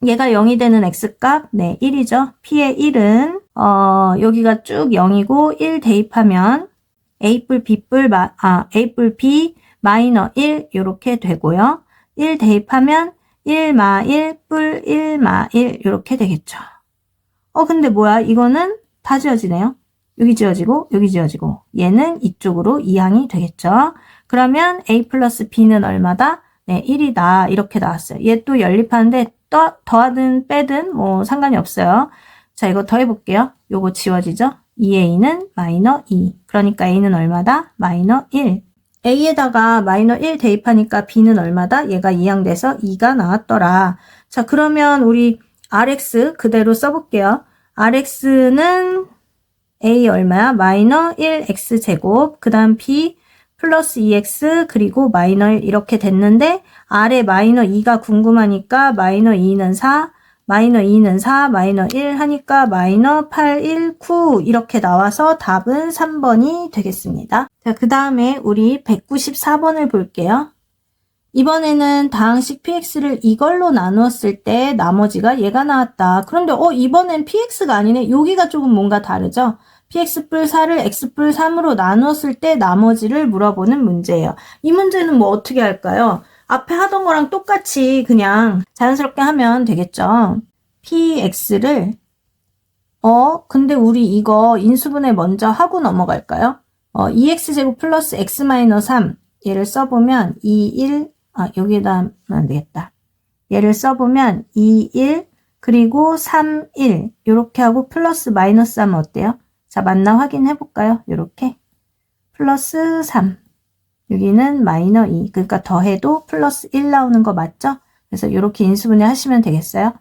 얘가 0이 되는 X값, 네, 1이죠. P의 1은, 여기가 쭉 0이고, 1 대입하면, A뿔, B뿔, A뿔, B, 마이너 1, 요렇게 되고요. 1 대입하면, 1 마 1, 뿔 1 마 1, 요렇게 되겠죠. 근데 뭐야? 이거는 다 지워지네요. 여기 지워지고, 여기 지워지고, 얘는 이쪽으로 이항이 되겠죠. 그러면 A 플러스 B는 얼마다? 네, 1이다. 이렇게 나왔어요. 얘 또 연립하는데, 더하든 빼든 뭐 상관이 없어요. 자, 이거 더해볼게요. 요거 지워지죠? 2A는 마이너 2. 그러니까 A는 얼마다? 마이너 1. A에다가 마이너 1 대입하니까 B는 얼마다? 얘가 이항돼서 2가 나왔더라. 자, 그러면 우리 RX 그대로 써볼게요. RX는 A 얼마야? 마이너 1X제곱, 그 다음 B 플러스 2X 그리고 마이너 1 이렇게 됐는데 아래 마이너 2가 궁금하니까 마이너 2는 4, 마이너 2는 4, 마이너 1 하니까 마이너 8, 1, 9 이렇게 나와서 답은 3번이 되겠습니다. 자, 그 다음에 우리 194번을 볼게요. 이번에는 다항식 px를 이걸로 나누었을 때 나머지가 얘가 나왔다. 그런데 이번엔 px가 아니네. 여기가 조금 뭔가 다르죠? px 뿔 4를 x 뿔 3으로 나누었을 때 나머지를 물어보는 문제예요. 이 문제는 뭐 어떻게 할까요? 앞에 하던 거랑 똑같이 그냥 자연스럽게 하면 되겠죠. px를 근데 우리 이거 인수분해 먼저 하고 넘어갈까요? 2x제곱 플러스 x 마이너 3 얘를 써보면 2, 1 여기에다 하면 안 되겠다. 얘를 써보면 2, 1 그리고 3, 1 요렇게 하고 플러스 마이너스 하면 어때요? 자, 맞나 확인해 볼까요? 요렇게 플러스 3 여기는 마이너 2 그러니까 더해도 플러스 1 나오는 거 맞죠? 그래서 요렇게 인수분해 하시면 되겠어요.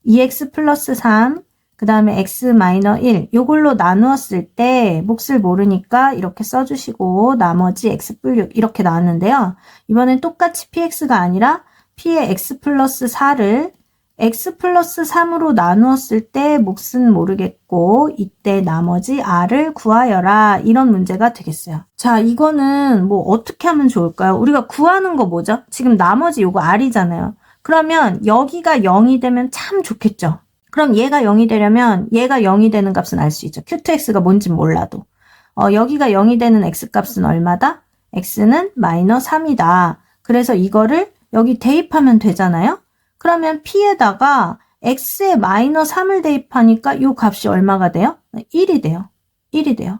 2x 플러스 3 그 다음에 x 마이너 1 요걸로 나누었을 때 몫을 모르니까 이렇게 써주시고 나머지 x 뿔 6 이렇게 나왔는데요. 이번엔 똑같이 px가 아니라 p의 x 플러스 4를 x 플러스 3으로 나누었을 때 몫은 모르겠고 이때 나머지 r을 구하여라 이런 문제가 되겠어요. 자, 이거는 뭐 어떻게 하면 좋을까요? 우리가 구하는 거 뭐죠? 지금 나머지 요거 r이잖아요. 그러면 여기가 0이 되면 참 좋겠죠. 그럼 얘가 0이 되려면 얘가 0이 되는 값은 알 수 있죠. q2x가 뭔진 몰라도. 여기가 0이 되는 x값은 얼마다? x는 마이너 3이다. 그래서 이거를 여기 대입하면 되잖아요. 그러면 p에다가 x에 마이너 3을 대입하니까 이 값이 얼마가 돼요? 1이 돼요. 1이 돼요.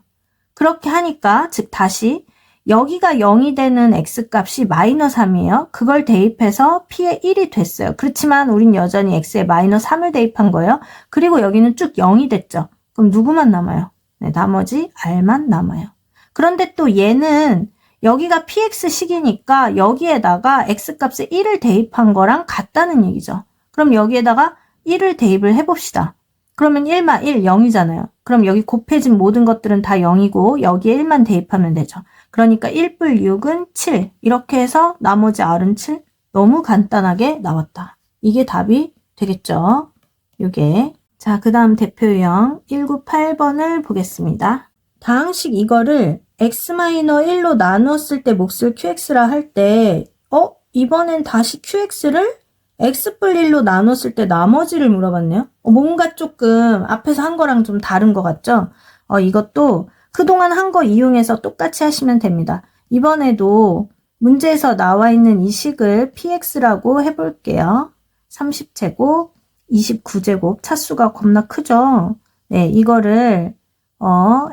그렇게 하니까 즉 다시 여기가 0이 되는 x값이 마이너 3이에요. 그걸 대입해서 p의 1이 됐어요. 그렇지만 우린 여전히 x에 마이너 3을 대입한 거예요. 그리고 여기는 쭉 0이 됐죠. 그럼 누구만 남아요? 네, 나머지 r만 남아요. 그런데 또 얘는 여기가 px식이니까 여기에다가 x값에 1을 대입한 거랑 같다는 얘기죠. 그럼 여기에다가 1을 대입을 해봅시다. 그러면 1마 1, 0이잖아요. 그럼 여기 곱해진 모든 것들은 다 0이고 여기에 1만 대입하면 되죠. 그러니까 1뿔 6은 7 이렇게 해서 나머지 r은 7 너무 간단하게 나왔다. 이게 답이 되겠죠. 요게 자, 그 다음 대표 유형 198번을 보겠습니다. 다항식 이거를 x-1로 나누었을 때 몫을 qx라 할 때 이번엔 다시 qx를 x뿔 1로 나눴을 때 나머지를 물어봤네요. 뭔가 조금 앞에서 한 거랑 좀 다른 것 같죠? 이것도 그동안 한 거 이용해서 똑같이 하시면 됩니다. 이번에도 문제에서 나와 있는 이 식을 px라고 해볼게요. 30제곱, 29제곱 차수가 겁나 크죠? 네, 이거를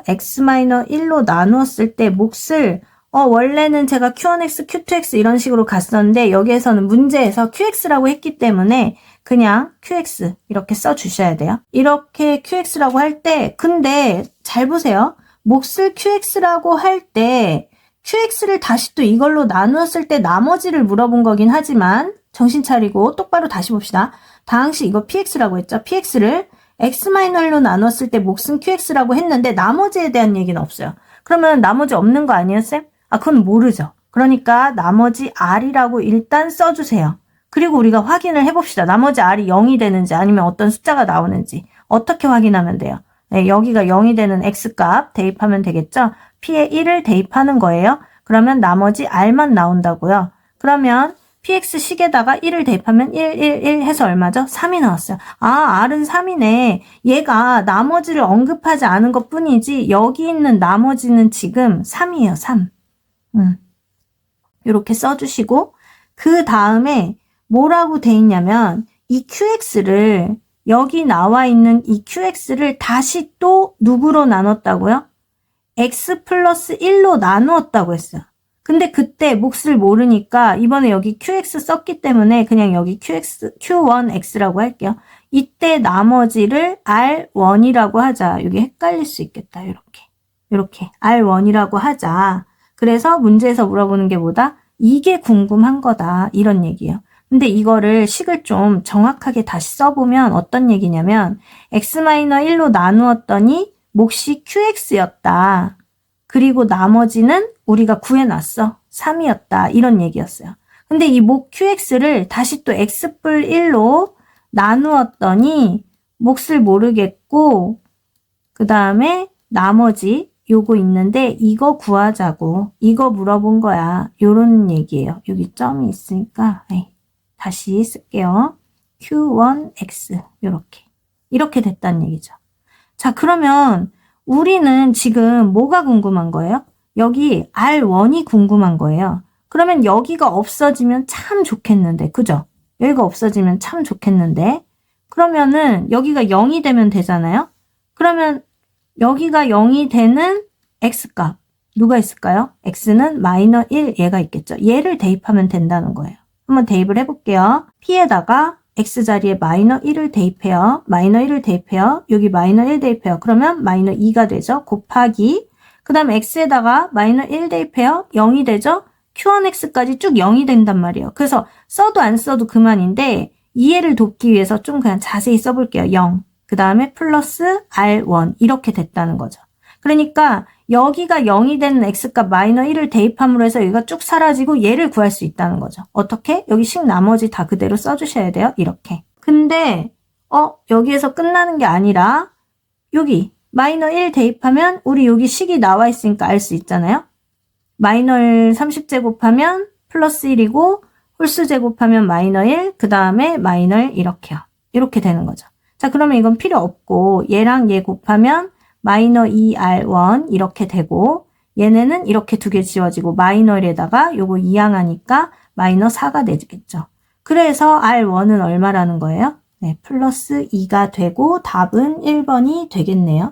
x-1로 나누었을 때 몫을 원래는 제가 q1x, q2x 이런 식으로 갔었는데 여기에서는 문제에서 qx라고 했기 때문에 그냥 qx 이렇게 써주셔야 돼요. 이렇게 qx라고 할 때 근데 잘 보세요. 몫을 qx라고 할 때 qx를 다시 또 이걸로 나누었을 때 나머지를 물어본 거긴 하지만 정신 차리고 똑바로 다시 봅시다. 다항식 이거 px라고 했죠. px를 x-1로 나눴을 때 몫은 qx라고 했는데 나머지에 대한 얘기는 없어요. 그러면 나머지 없는 거 아니에요, 쌤? 아, 그건 모르죠. 그러니까 나머지 r이라고 일단 써주세요. 그리고 우리가 확인을 해봅시다. 나머지 r이 0이 되는지 아니면 어떤 숫자가 나오는지 어떻게 확인하면 돼요? 네, 여기가 0이 되는 x값 대입하면 되겠죠? p에 1을 대입하는 거예요. 그러면 나머지 r만 나온다고요. 그러면 px식에다가 1을 대입하면 1, 1, 1 해서 얼마죠? 3이 나왔어요. 아, r은 3이네. 얘가 나머지를 언급하지 않은 것 뿐이지 여기 있는 나머지는 지금 3이에요. 3. 이렇게 써주시고 그 다음에 뭐라고 돼 있냐면 이 qx를 여기 나와 있는 이 qx를 다시 또 누구로 나눴다고요? x 플러스 1로 나누었다고 했어요. 근데 그때 몫을 모르니까 이번에 여기 qx 썼기 때문에 그냥 여기 q1x라고 할게요. 이때 나머지를 r1이라고 하자. 여기 헷갈릴 수 있겠다. 이렇게 r1이라고 하자. 그래서 문제에서 물어보는 게 뭐다? 이게 궁금한 거다. 이런 얘기예요. 근데 이거를 식을 좀 정확하게 다시 써보면 어떤 얘기냐면 x-1로 나누었더니 몫이 qx였다. 그리고 나머지는 우리가 구해놨어. 3이었다. 이런 얘기였어요. 근데 이 몫 qx를 다시 또 x뿔 1로 나누었더니 몫을 모르겠고 그 다음에 나머지 요거 있는데 이거 구하자고. 이거 물어본 거야. 요런 얘기예요. 여기 점이 있으니까 다시 쓸게요. q1x 이렇게 됐다는 얘기죠. 자, 그러면 우리는 지금 뭐가 궁금한 거예요? 여기 R1이 궁금한 거예요. 그러면 여기가 없어지면 참 좋겠는데, 그죠? 여기가 없어지면 참 좋겠는데, 그러면은 여기가 0이 되면 되잖아요? 그러면 여기가 0이 되는 x값, 누가 있을까요? x는 마이너 1, 얘가 있겠죠? 얘를 대입하면 된다는 거예요. 한번 대입을 해볼게요. p에다가 x 자리에 마이너 1을 대입해요. 마이너 1을 대입해요. 여기 마이너 1 대입해요. 그러면 마이너 2가 되죠. 곱하기 그 다음에 x에다가 마이너 1 대입해요. 0이 되죠. q1x까지 쭉 0이 된단 말이에요. 그래서 써도 안 써도 그만인데 이해를 돕기 위해서 좀 그냥 자세히 써볼게요. 0. 그 다음에 플러스 r1 이렇게 됐다는 거죠. 그러니까 여기가 0이 되는 x값 마이너 1을 대입함으로 해서 여기가 쭉 사라지고 얘를 구할 수 있다는 거죠. 어떻게? 여기 식 나머지 다 그대로 써주셔야 돼요. 이렇게. 근데 여기에서 끝나는 게 아니라 여기 마이너 1 대입하면 우리 여기 식이 나와 있으니까 알 수 있잖아요. 마이너 1 30제곱하면 플러스 1이고 홀수 제곱하면 마이너 1, 그 다음에 마이너 1 이렇게요. 이렇게 되는 거죠. 자, 그러면 이건 필요 없고 얘랑 얘 곱하면 마이너 2r1 이렇게 되고 얘네는 이렇게 두 개 지워지고 마이너 1에다가 요거 2항하니까 마이너 4가 되겠죠. 그래서 r1은 얼마라는 거예요? 네, 플러스 2가 되고 답은 1번이 되겠네요.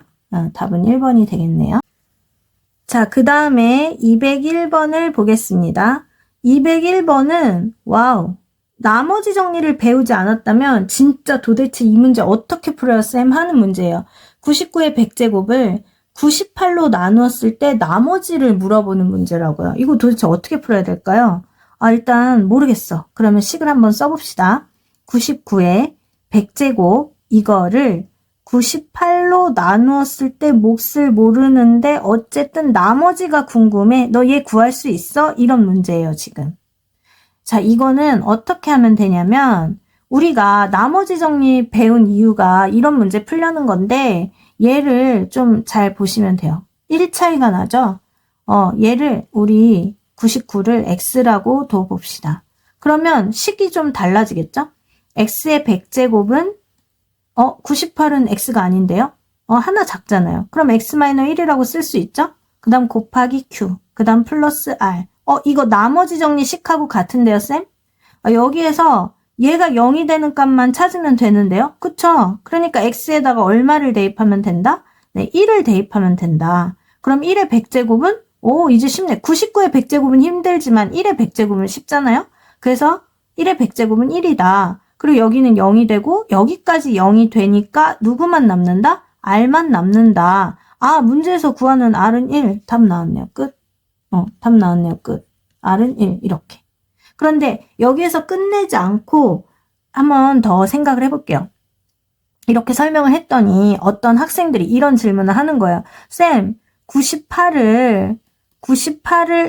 답은 1번이 되겠네요. 자, 그 다음에 201번을 보겠습니다. 201번은 와우, 나머지 정리를 배우지 않았다면 진짜 도대체 이 문제 어떻게 풀어요 쌤 하는 문제예요. 99의 100제곱을 98로 나누었을 때 나머지를 물어보는 문제라고요. 이거 도대체 어떻게 풀어야 될까요? 일단 모르겠어. 그러면 식을 한번 써봅시다. 99의 100제곱 이거를 98로 나누었을 때 몫을 모르는데 어쨌든 나머지가 궁금해. 너 얘 구할 수 있어? 이런 문제예요 지금. 자, 이거는 어떻게 하면 되냐면 우리가 나머지 정리 배운 이유가 이런 문제 풀려는 건데 얘를 좀 잘 보시면 돼요. 1차이가 나죠? 얘를 우리 99를 x라고 둬봅시다. 그러면 식이 좀 달라지겠죠? x의 100제곱은 98은 x가 아닌데요? 하나 작잖아요. 그럼 x-1이라고 쓸 수 있죠? 그 다음 곱하기 q, 그 다음 플러스 r. 이거 나머지 정리 식하고 같은데요, 쌤? 여기에서 얘가 0이 되는 값만 찾으면 되는데요? 그쵸? 그러니까 x에다가 얼마를 대입하면 된다? 네, 1을 대입하면 된다. 그럼 1의 100제곱은? 이제 쉽네. 99의 100제곱은 힘들지만 1의 100제곱은 쉽잖아요? 그래서 1의 100제곱은 1이다. 그리고 여기는 0이 되고 여기까지 0이 되니까 누구만 남는다? r만 남는다. 문제에서 구하는 r은 1. 답 나왔네요. 끝. 답 나왔네요. 끝. r은 1. 이렇게. 그런데 여기에서 끝내지 않고 한번 더 생각을 해볼게요. 이렇게 설명을 했더니 어떤 학생들이 이런 질문을 하는 거예요. 쌤, 98을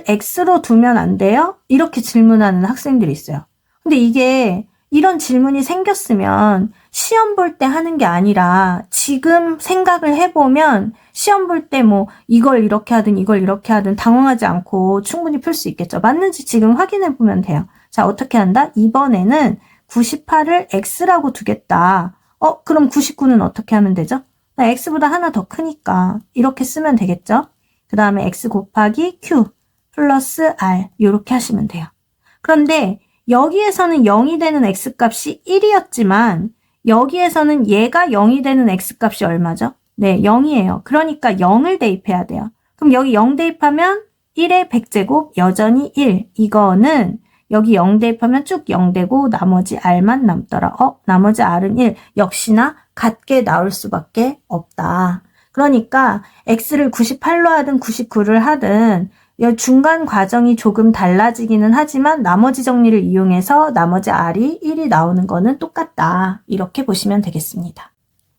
X로 두면 안 돼요? 이렇게 질문하는 학생들이 있어요. 근데 이게 이런 질문이 생겼으면 시험 볼 때 하는 게 아니라 지금 생각을 해보면 시험 볼 때 뭐 이걸 이렇게 하든 이걸 이렇게 하든 당황하지 않고 충분히 풀 수 있겠죠. 맞는지 지금 확인해 보면 돼요. 자, 어떻게 한다? 이번에는 98을 X라고 두겠다. 그럼 99는 어떻게 하면 되죠? X보다 하나 더 크니까 이렇게 쓰면 되겠죠? 그 다음에 X 곱하기 Q 플러스 R 이렇게 하시면 돼요. 그런데 여기에서는 0이 되는 X값이 1이었지만 여기에서는 얘가 0이 되는 X값이 얼마죠? 네, 0이에요. 그러니까 0을 대입해야 돼요. 그럼 여기 0 대입하면 1의 100제곱 여전히 1. 이거는 여기 0 대입하면 쭉 0 되고 나머지 R만 남더라. 나머지 R은 1. 역시나 같게 나올 수밖에 없다. 그러니까 X를 98로 하든 99를 하든 중간 과정이 조금 달라지기는 하지만 나머지 정리를 이용해서 나머지 R이 1이 나오는 거는 똑같다. 이렇게 보시면 되겠습니다.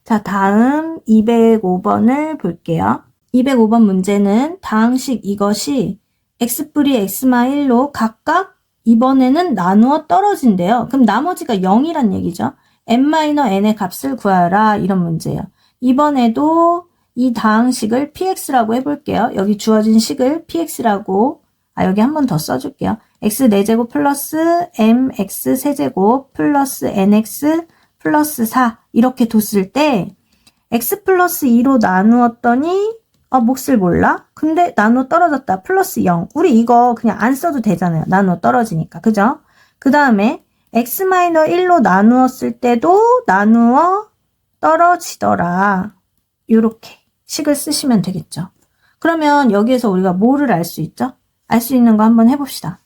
자, 다음 205번을 볼게요. 205번 문제는 다항식 이것이 X뿔이 X-1로 각각 이번에는 나누어 떨어진대요. 그럼 나머지가 0이란 얘기죠. n-n의 값을 구하라 이런 문제예요. 이번에도 이 다항식을 px라고 해볼게요. 여기 주어진 식을 px라고 여기 한 번 더 써줄게요. x 4제곱 플러스 mx 세제곱 플러스 nx 플러스 4 이렇게 뒀을 때 x 플러스 2로 나누었더니 몫을 몰라? 근데 나누어 떨어졌다. 플러스 0. 우리 이거 그냥 안 써도 되잖아요. 나누어 떨어지니까. 그죠? 그 다음에 x-1로 나누었을 때도 나누어 떨어지더라. 요렇게 식을 쓰시면 되겠죠. 그러면 여기에서 우리가 뭐를 알 수 있죠? 알 수 있는 거 한번 해봅시다.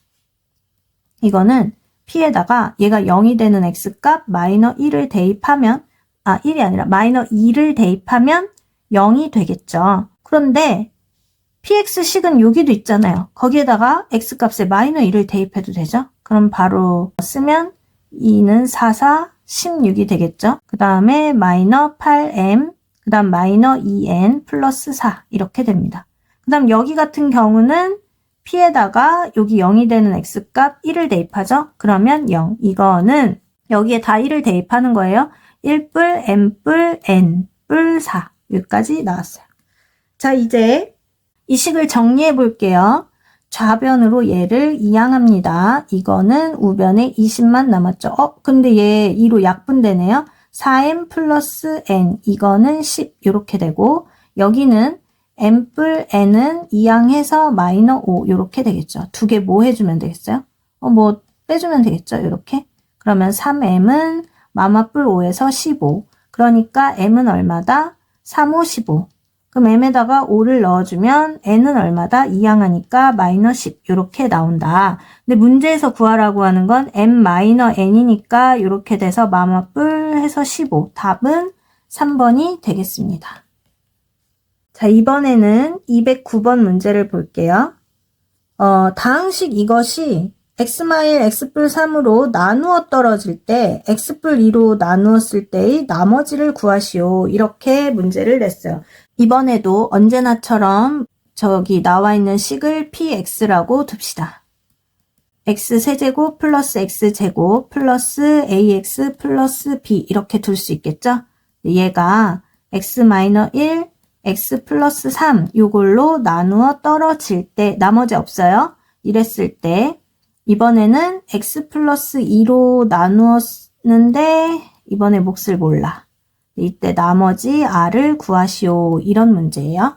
이거는 p에다가 얘가 0이 되는 x값 마이너 1을 대입하면 1이 아니라 마이너 2를 대입하면 0이 되겠죠. 그런데 px식은 여기도 있잖아요. 거기에다가 x값에 마이너 2를 대입해도 되죠. 그럼 바로 쓰면 2는 4, 4, 16이 되겠죠. 그 다음에 마이너 8m 그 다음 마이너 2n 플러스 4 이렇게 됩니다. 그 다음 여기 같은 경우는 p에다가 여기 0이 되는 x값 1을 대입하죠. 그러면 0. 이거는 여기에 다 1을 대입하는 거예요. 1뿔 m뿔 n 뿔 4 여기까지 나왔어요. 자, 이제 이 식을 정리해 볼게요. 좌변으로 얘를 이항합니다. 이거는 우변에 20만 남았죠. 근데 얘 2로 약분되네요. 4m 플러스 n 이거는 10 이렇게 되고 여기는 m 뿔 n은 이항해서 마이너 5 이렇게 되겠죠. 두 개 뭐 해주면 되겠어요? 뭐 빼주면 되겠죠. 이렇게. 그러면 3m은 마마 뿔 5에서 15 그러니까 m은 얼마다? 3, 5, 15 그럼 m에다가 5를 넣어주면 n은 얼마다? 이항하니까 마이너 10 이렇게 나온다. 근데 문제에서 구하라고 하는 건 m 마이너 n이니까 이렇게 돼서 마마뿔 해서 15 답은 3번이 되겠습니다. 자, 이번에는 209번 문제를 볼게요. 다항식 이것이 x-1 x뿔 3으로 나누어 떨어질 때 x뿔 2로 나누었을 때의 나머지를 구하시오. 이렇게 문제를 냈어요. 이번에도 언제나처럼 저기 나와 있는 식을 px라고 둡시다. x 세제곱 플러스 x제곱 플러스 ax 플러스 b 이렇게 둘 수 있겠죠? 얘가 x-1 x 플러스 3 요걸로 나누어 떨어질 때 나머지 없어요. 이랬을 때 이번에는 x 플러스 2로 나누었는데 이번에 몫을 몰라. 이때 나머지 r을 구하시오. 이런 문제예요.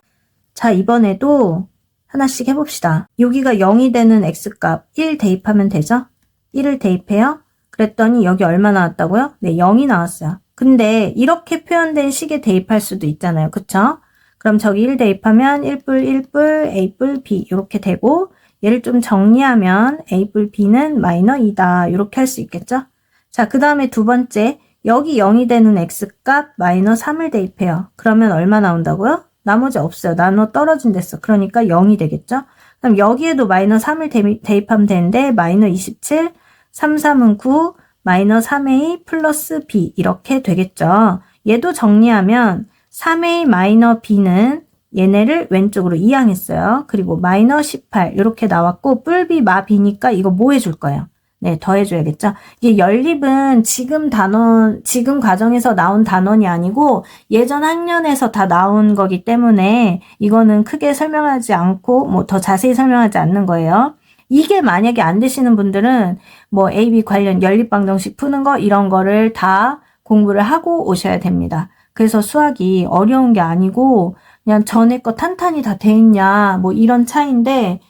자, 이번에도 하나씩 해봅시다. 여기가 0이 되는 x값 1 대입하면 되죠? 1을 대입해요. 그랬더니 여기 얼마 나왔다고요? 네, 0이 나왔어요. 근데 이렇게 표현된 식에 대입할 수도 있잖아요. 그쵸? 그럼 저기 1 대입하면 1뿔 1뿔 a뿔 b 이렇게 되고 얘를 좀 정리하면 a뿔 b는 마이너 2다. 이렇게 할 수 있겠죠? 자, 그 다음에 두 번째 여기 0이 되는 x값 마이너 3을 대입해요. 그러면 얼마 나온다고요? 나머지 없어요. 나눠 떨어진댔어. 그러니까 0이 되겠죠? 그럼 여기에도 마이너 3을 대입하면 되는데 마이너 27 3, 3은 9, 마이너스 3a 플러스 b 이렇게 되겠죠. 얘도 정리하면 3a 마이너 b는 얘네를 왼쪽으로 이항했어요. 그리고 마이너스 18 이렇게 나왔고 뿔비 마 b니까 이거 뭐 해줄 거예요? 네, 더해줘야겠죠. 이게 연립은 지금 과정에서 나온 단원이 아니고 예전 학년에서 다 나온 거기 때문에 이거는 크게 설명하지 않고 뭐 더 자세히 설명하지 않는 거예요. 이게 만약에 안 되시는 분들은 뭐 AB 관련 연립방정식 푸는 거 이런 거를 다 공부를 하고 오셔야 됩니다. 그래서 수학이 어려운 게 아니고 그냥 전에 거 탄탄히 다 돼 있냐 뭐 이런 차이인데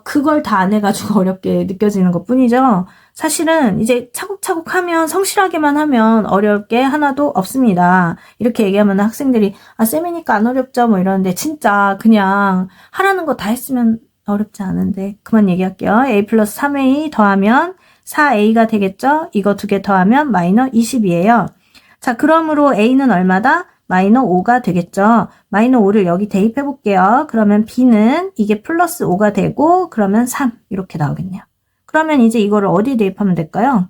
그걸 다 안 해가지고 어렵게 느껴지는 것 뿐이죠. 사실은 이제 차곡차곡 하면, 성실하게만 하면 어려울 게 하나도 없습니다. 이렇게 얘기하면 학생들이, 쌤이니까 안 어렵죠? 뭐 이러는데, 진짜 그냥 하라는 거 다 했으면 어렵지 않은데. 그만 얘기할게요. a 플러스 3a 더하면 4a가 되겠죠? 이거 두 개 더하면 마이너 20이에요. 자, 그러므로 a는 얼마다? 마이너 5가 되겠죠. 마이너 5를 여기 대입해 볼게요. 그러면 b는 이게 플러스 5가 되고 그러면 3 이렇게 나오겠네요. 그러면 이제 이거를 어디 대입하면 될까요?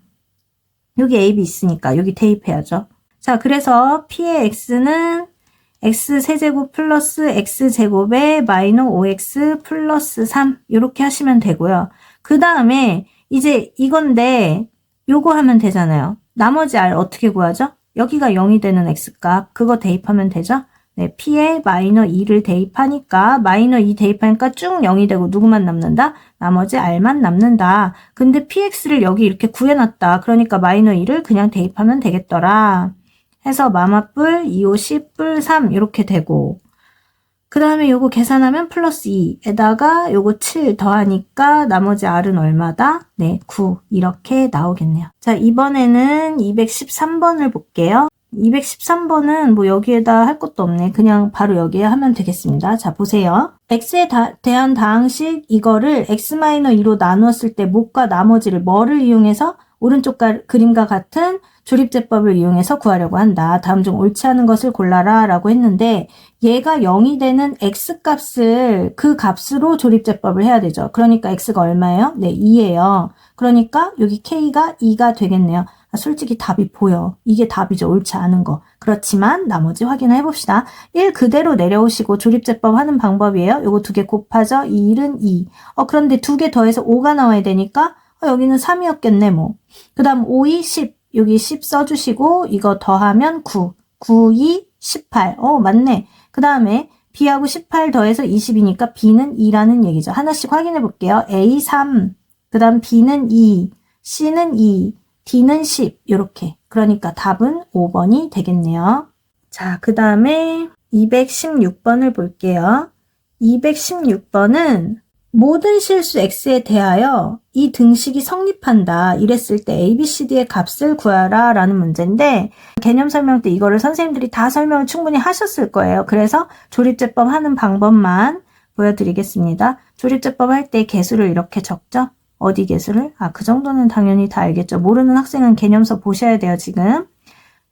여기 a, b 있으니까 여기 대입해야죠. 자, 그래서 p의 x는 x세제곱 플러스 x제곱에 마이너 5x 플러스 3 이렇게 하시면 되고요. 그 다음에 이제 이건데 요거 하면 되잖아요. 나머지 r 어떻게 구하죠? 여기가 0이 되는 x값 그거 대입하면 되죠? 네, p에 마이너 2를 대입하니까 마이너 2 대입하니까 쭉 0이 되고 누구만 남는다? 나머지 r만 남는다. 근데 px를 여기 이렇게 구해놨다. 그러니까 마이너 2를 그냥 대입하면 되겠더라. 해서 마마뿔 2, 5, 10, 뿔 3 이렇게 되고 그 다음에 요거 계산하면 플러스 2에다가 요거 7 더하니까 나머지 r은 얼마다? 네, 9 이렇게 나오겠네요. 자, 이번에는 213번을 볼게요. 213번은 뭐 여기에다 할 것도 없네. 그냥 바로 여기에 하면 되겠습니다. 자, 보세요. x에 대한 다항식 이거를 x-2로 나누었을 때 못과 나머지를 뭐를 이용해서 오른쪽 그림과 같은 조립제법을 이용해서 구하려고 한다. 다음 중 옳지 않은 것을 골라라 라고 했는데 얘가 0이 되는 x값을 그 값으로 조립제법을 해야 되죠. 그러니까 x가 얼마예요? 네, 2예요. 그러니까 여기 k가 2가 되겠네요. 솔직히 답이 보여. 이게 답이죠. 옳지 않은 거. 그렇지만 나머지 확인해 봅시다. 1 그대로 내려오시고 조립제법 하는 방법이에요. 요거 두 개 곱하죠. 2는 2. 그런데 두 개 더해서 5가 나와야 되니까 여기는 3이었겠네 뭐. 그 다음 5, 2, 10. 여기 10 써주시고 이거 더하면 9. 9, 2, 18. 맞네. 그 다음에 b하고 18 더해서 20이니까 b는 2라는 얘기죠. 하나씩 확인해 볼게요. a 3. 그 다음 b는 2. c는 2. d는 10. 이렇게. 그러니까 답은 5번이 되겠네요. 자, 그 다음에 216번을 볼게요. 216번은 모든 실수 x에 대하여 이 등식이 성립한다. 이랬을 때 ABCD의 값을 구하라 라는 문제인데 개념 설명 때 이거를 선생님들이 다 설명을 충분히 하셨을 거예요. 그래서 조립제법 하는 방법만 보여드리겠습니다. 조립제법 할 때 개수를 이렇게 적죠? 어디 개수를? 그 정도는 당연히 다 알겠죠. 모르는 학생은 개념서 보셔야 돼요, 지금.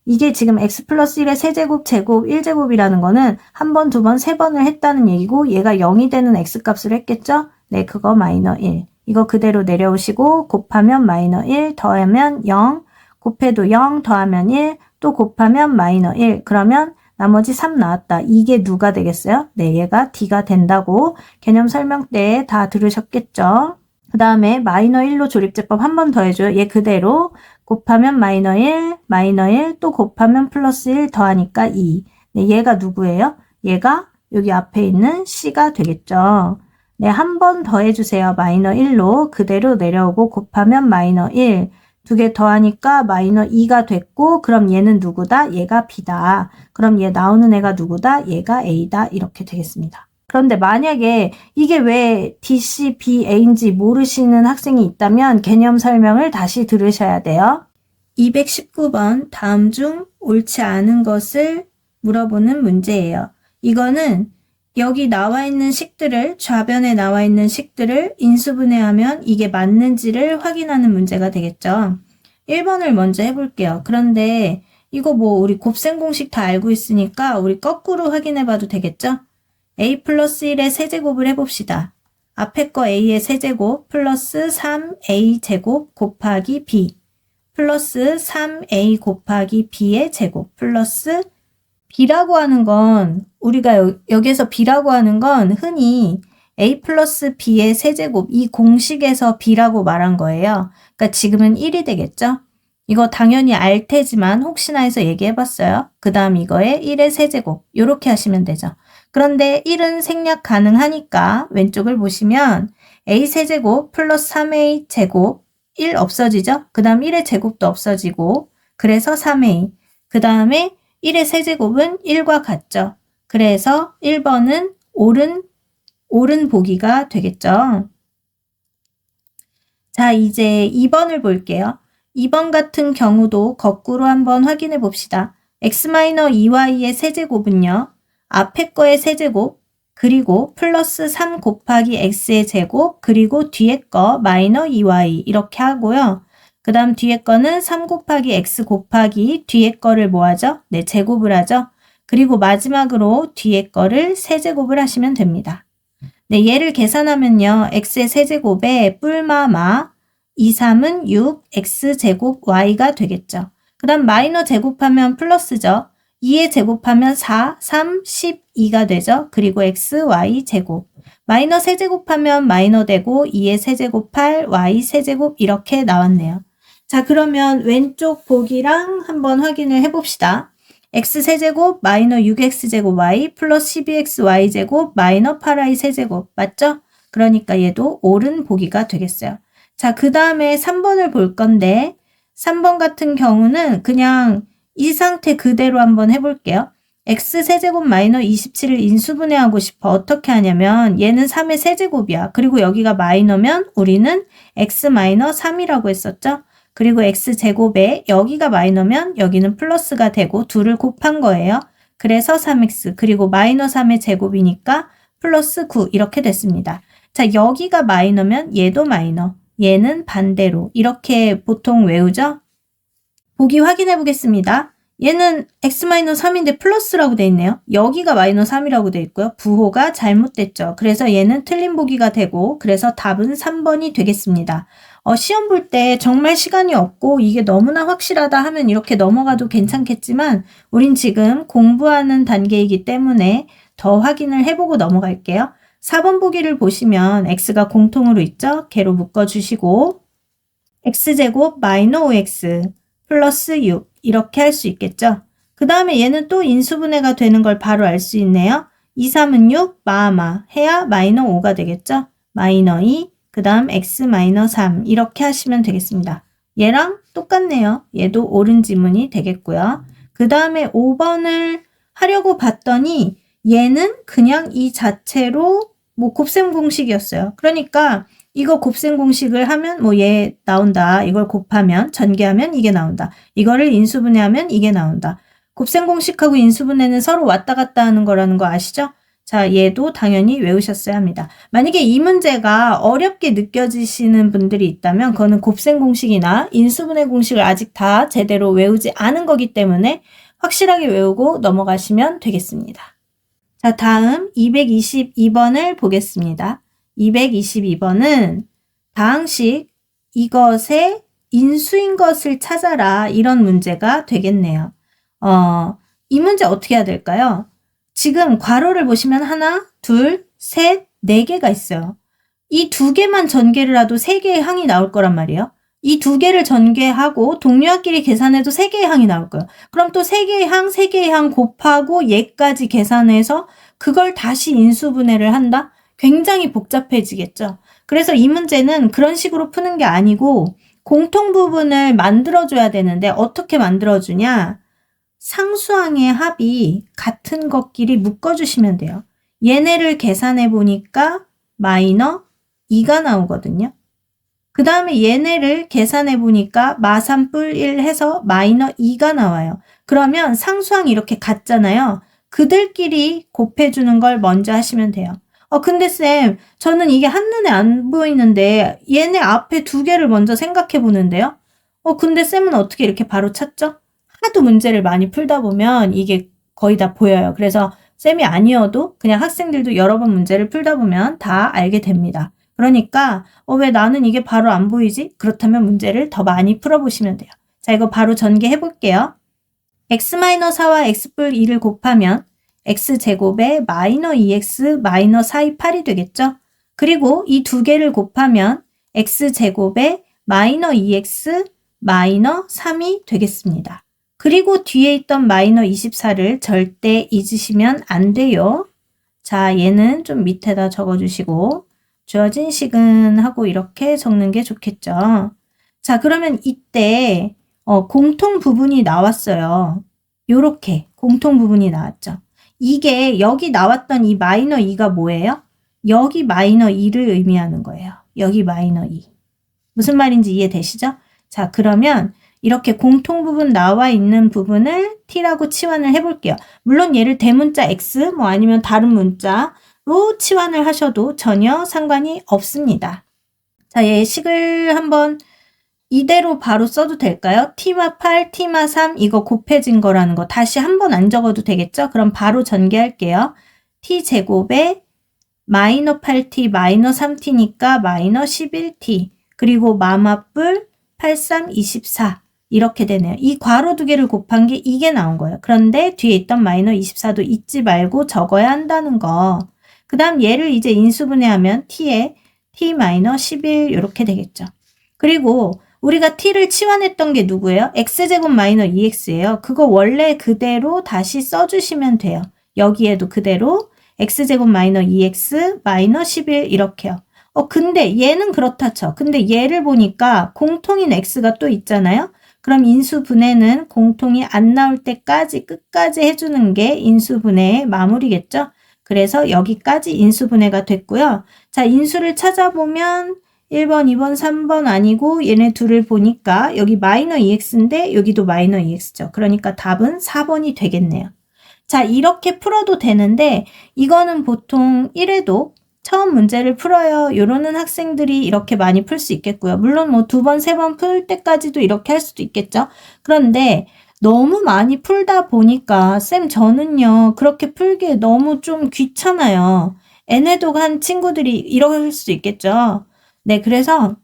이게 지금 x 플러스 1의 세제곱, 제곱, 1제곱이라는 거는 한 번, 두 번, 세 번을 했다는 얘기고 얘가 0이 되는 x값을 했겠죠? 네, 그거 마이너 1. 이거 그대로 내려오시고 곱하면 마이너 1, 더하면 0, 곱해도 0, 더하면 1, 또 곱하면 마이너 1. 그러면 나머지 3 나왔다. 이게 누가 되겠어요? 네, 얘가 d가 된다고 개념 설명 때 다 들으셨겠죠? 그 다음에 마이너 1로 조립제법 한 번 더 해줘요. 얘 그대로 곱하면 마이너 1, 또 곱하면 플러스 1 더하니까 2. 네, 얘가 누구예요? 얘가 여기 앞에 있는 C가 되겠죠. 네, 한 번 더 해주세요. 마이너 1로 그대로 내려오고 곱하면 마이너 1. 두 개 더하니까 마이너 2가 됐고 그럼 얘는 누구다? 얘가 B다. 그럼 얘 나오는 애가 누구다? 얘가 A다. 이렇게 되겠습니다. 그런데 만약에 이게 왜 DC, B, A인지 모르시는 학생이 있다면 개념 설명을 다시 들으셔야 돼요. 219번 다음 중 옳지 않은 것을 물어보는 문제예요. 이거는 여기 나와 있는 식들을 좌변에 나와 있는 식들을 인수분해하면 이게 맞는지를 확인하는 문제가 되겠죠. 1번을 먼저 해볼게요. 그런데 이거 뭐 우리 곱셈 공식 다 알고 있으니까 우리 거꾸로 확인해 봐도 되겠죠? a 플러스 1의 세제곱을 해봅시다. 앞에 거 a의 세제곱 플러스 3a 제곱 곱하기 b 플러스 3a 곱하기 b의 제곱 플러스 b라고 하는 건 우리가 여기에서 b라고 하는 건 흔히 a 플러스 b의 세제곱 이 공식에서 b라고 말한 거예요. 그러니까 지금은 1이 되겠죠? 이거 당연히 알 테지만 혹시나 해서 얘기해봤어요. 그 다음 이거에 1의 세제곱 이렇게 하시면 되죠. 그런데 1은 생략 가능하니까 왼쪽을 보시면 a 세제곱 플러스 3a 제곱 1 없어지죠? 그 다음 1의 제곱도 없어지고 그래서 3a 그 다음에 1의 세제곱은 1과 같죠? 그래서 1번은 옳은 보기가 되겠죠? 자, 이제 2번을 볼게요. 2번 같은 경우도 거꾸로 한번 확인해 봅시다. x-2y의 세제곱은요. 앞에 거의 세제곱 그리고 플러스 3 곱하기 x의 제곱 그리고 뒤에 거 마이너 2y 이렇게 하고요. 그 다음 뒤에 거는 3 곱하기 x 곱하기 뒤에 거를 뭐 하죠? 네, 제곱을 하죠. 그리고 마지막으로 뒤에 거를 세제곱을 하시면 됩니다. 네, 얘를 계산하면요. x의 세제곱에 뿔마마 2, 3은 6, x제곱 y가 되겠죠. 그 다음 마이너 제곱하면 플러스죠. 2에 제곱하면 4, 3, 12가 되죠. 그리고 x, y 제곱. 마이너 세제곱하면 마이너 되고 2의 세제곱 8, y 세제곱 이렇게 나왔네요. 자, 그러면 왼쪽 보기랑 한번 확인을 해봅시다. x 세제곱 마이너 6x 제곱 y 플러스 12x y 제곱 마이너 8y 세제곱 맞죠? 그러니까 얘도 옳은 보기가 되겠어요. 자, 그 다음에 3번을 볼 건데 3번 같은 경우는 그냥 이 상태 그대로 한번 해볼게요. x 세제곱 마이너 27을 인수분해하고 싶어. 어떻게 하냐면 얘는 3의 세제곱이야. 그리고 여기가 마이너면 우리는 x 마이너 3이라고 했었죠? 그리고 x제곱에 여기가 마이너면 여기는 플러스가 되고 둘을 곱한 거예요. 그래서 3x 그리고 마이너 3의 제곱이니까 플러스 9 이렇게 됐습니다. 자, 여기가 마이너면 얘도 마이너, 얘는 반대로 이렇게 보통 외우죠? 보기 확인해 보겠습니다. 얘는 x-3인데 플러스라고 돼 있네요. 여기가 마이너 3이라고 돼 있고요. 부호가 잘못됐죠. 그래서 얘는 틀린 보기가 되고 그래서 답은 3번이 되겠습니다. 시험 볼 때 정말 시간이 없고 이게 너무나 확실하다 하면 이렇게 넘어가도 괜찮겠지만 우린 지금 공부하는 단계이기 때문에 더 확인을 해보고 넘어갈게요. 4번 보기를 보시면 x가 공통으로 있죠. 걔로 묶어주시고 x제곱 마이너 5x 플러스 6 이렇게 할 수 있겠죠. 그 다음에 얘는 또 인수분해가 되는 걸 바로 알 수 있네요. 2, 3은 6 마마 해야 마이너 5가 되겠죠. 마이너 2 그 다음 x 마이너 3 이렇게 하시면 되겠습니다. 얘랑 똑같네요. 얘도 옳은 지문이 되겠고요. 그 다음에 5번을 하려고 봤더니 얘는 그냥 이 자체로 뭐 곱셈 공식이었어요. 그러니까 이거 곱셈 공식을 하면 뭐 얘 나온다. 이걸 곱하면 전개하면 이게 나온다. 이거를 인수분해하면 이게 나온다. 곱셈 공식하고 인수분해는 서로 왔다 갔다 하는 거라는 거 아시죠? 자, 얘도 당연히 외우셨어야 합니다. 만약에 이 문제가 어렵게 느껴지시는 분들이 있다면 그거는 곱셈 공식이나 인수분해 공식을 아직 다 제대로 외우지 않은 거기 때문에 확실하게 외우고 넘어가시면 되겠습니다. 자, 다음 222번을 보겠습니다. 222번은 다항식 이것의 인수인 것을 찾아라 이런 문제가 되겠네요. 이 문제 어떻게 해야 될까요? 지금 괄호를 보시면 하나, 둘, 셋, 네 개가 있어요. 이 두 개만 전개를 해도 세 개의 항이 나올 거란 말이에요. 이 두 개를 전개하고 동류합끼리 계산해도 세 개의 항이 나올 거예요. 그럼 또 세 개의 항, 세 개의 항 곱하고 얘까지 계산해서 그걸 다시 인수분해를 한다? 굉장히 복잡해지겠죠. 그래서 이 문제는 그런 식으로 푸는 게 아니고 공통 부분을 만들어줘야 되는데 어떻게 만들어주냐? 상수항의 합이 같은 것끼리 묶어주시면 돼요. 얘네를 계산해 보니까 마이너 2가 나오거든요. 그 다음에 얘네를 계산해 보니까 마3 뿔 1 해서 마이너 2가 나와요. 그러면 상수항이 이렇게 같잖아요. 그들끼리 곱해주는 걸 먼저 하시면 돼요. 근데 쌤, 저는 이게 한눈에 안 보이는데 얘네 앞에 두 개를 먼저 생각해 보는데요. 근데 쌤은 어떻게 이렇게 바로 찾죠? 하도 문제를 많이 풀다 보면 이게 거의 다 보여요. 그래서 쌤이 아니어도 그냥 학생들도 여러 번 문제를 풀다 보면 다 알게 됩니다. 그러니까 왜 나는 이게 바로 안 보이지? 그렇다면 문제를 더 많이 풀어보시면 돼요. 자, 이거 바로 전개해 볼게요. x-4와 x+2를 곱하면 x제곱에 마이너 2x 마이너 4이 8이 되겠죠? 그리고 이 두 개를 곱하면 x제곱에 마이너 2x 마이너 3이 되겠습니다. 그리고 뒤에 있던 마이너 24를 절대 잊으시면 안 돼요. 자, 얘는 좀 밑에다 적어주시고 주어진 식은 하고 이렇게 적는 게 좋겠죠. 자, 그러면 이때 공통 부분이 나왔어요. 요렇게 공통 부분이 나왔죠. 이게 여기 나왔던 이 마이너 2가 뭐예요? 여기 마이너 2를 의미하는 거예요. 여기 마이너 2. 무슨 말인지 이해되시죠? 자, 그러면 이렇게 공통 부분 나와 있는 부분을 t라고 치환을 해볼게요. 물론 얘를 대문자 x 아니면 다른 문자로 치환을 하셔도 전혀 상관이 없습니다. 자, 얘 식을 한번 이대로 바로 써도 될까요? t마 8, t마 3 이거 곱해진 거라는 거 다시 한 번 안 적어도 되겠죠? 그럼 바로 전개할게요. t제곱에 마이너 8t 마이너 3t니까 마이너 11t 그리고 마마뿔 83, 24 이렇게 되네요. 이 괄호 두 개를 곱한 게 이게 나온 거예요. 그런데 뒤에 있던 마이너 24도 잊지 말고 적어야 한다는 거. 그 다음 얘를 이제 인수분해하면 t에 t 마이너 11 이렇게 되겠죠. 그리고 우리가 t를 치환했던 게 누구예요? x제곱 마이너 2x예요. 그거 원래 그대로 다시 써주시면 돼요. 여기에도 그대로 x제곱 마이너 2x 마이너 11 이렇게요. 근데 얘는 그렇다 쳐. 근데 얘를 보니까 공통인 x가 또 있잖아요. 그럼 인수분해는 공통이 안 나올 때까지 끝까지 해주는 게 인수분해의 마무리겠죠. 그래서 여기까지 인수분해가 됐고요. 자, 인수를 찾아보면 1번, 2번, 3번 아니고 얘네 둘을 보니까 여기 마이너 2x인데 여기도 마이너 2x죠. 그러니까 답은 4번이 되겠네요. 자, 이렇게 풀어도 되는데 이거는 보통 1회도 처음 문제를 풀어요. 이러는 학생들이 이렇게 많이 풀 수 있겠고요. 물론 뭐 2번, 3번 풀 때까지도 이렇게 할 수도 있겠죠. 그런데 너무 많이 풀다 보니까 쌤 저는요 그렇게 풀기에 너무 좀 귀찮아요. N회도 한 친구들이 이럴 수 있겠죠. 네, 그래서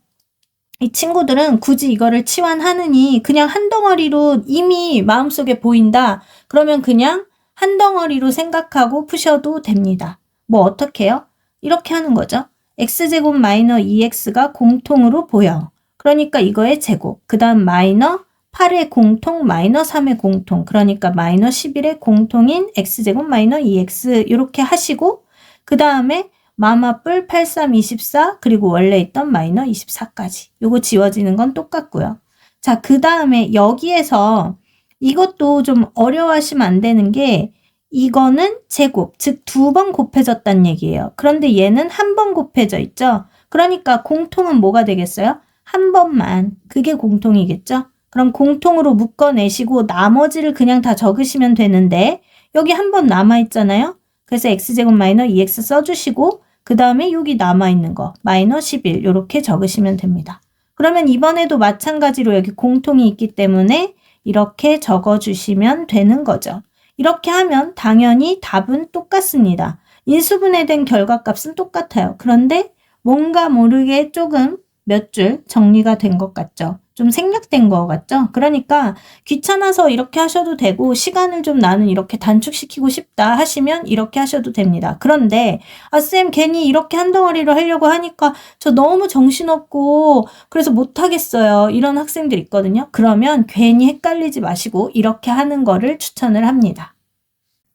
이 친구들은 굳이 이거를 치환하느니 그냥 한 덩어리로 이미 마음속에 보인다. 그러면 그냥 한 덩어리로 생각하고 푸셔도 됩니다. 뭐 어떻게 해요? 이렇게 하는 거죠. x제곱 마이너 2x가 공통으로 보여. 그러니까 이거의 제곱. 그 다음 마이너 8의 공통 마이너 3의 공통. 그러니까 마이너 11의 공통인 x제곱 마이너 2x 이렇게 하시고 그 다음에 마마뿔 83, 24 그리고 원래 있던 마이너 24까지. 요거 지워지는 건 똑같고요. 자, 그 다음에 여기에서 이것도 좀 어려워하시면 안 되는 게 이거는 제곱, 즉 2번 곱해졌다는 얘기예요. 그런데 얘는 한 번 곱해져 있죠. 그러니까 공통은 뭐가 되겠어요? 한 번만. 그게 공통이겠죠. 그럼 공통으로 묶어내시고 나머지를 그냥 다 적으시면 되는데 여기 한 번 남아있잖아요. 그래서 x제곱 마이너 2x 써주시고 그 다음에 여기 남아있는 거 마이너 11 이렇게 적으시면 됩니다. 그러면 이번에도 마찬가지로 여기 공통이 있기 때문에 이렇게 적어주시면 되는 거죠. 이렇게 하면 당연히 답은 똑같습니다. 인수분해된 결과값은 똑같아요. 그런데 뭔가 모르게 조금 몇 줄 정리가 된 것 같죠. 좀 생략된 것 같죠. 그러니까 귀찮아서 이렇게 하셔도 되고 시간을 좀 나는 이렇게 단축시키고 싶다 하시면 이렇게 하셔도 됩니다. 그런데 쌤 괜히 이렇게 한 덩어리로 하려고 하니까 저 너무 정신없고 그래서 못하겠어요. 이런 학생들 있거든요. 그러면 괜히 헷갈리지 마시고 이렇게 하는 거를 추천을 합니다.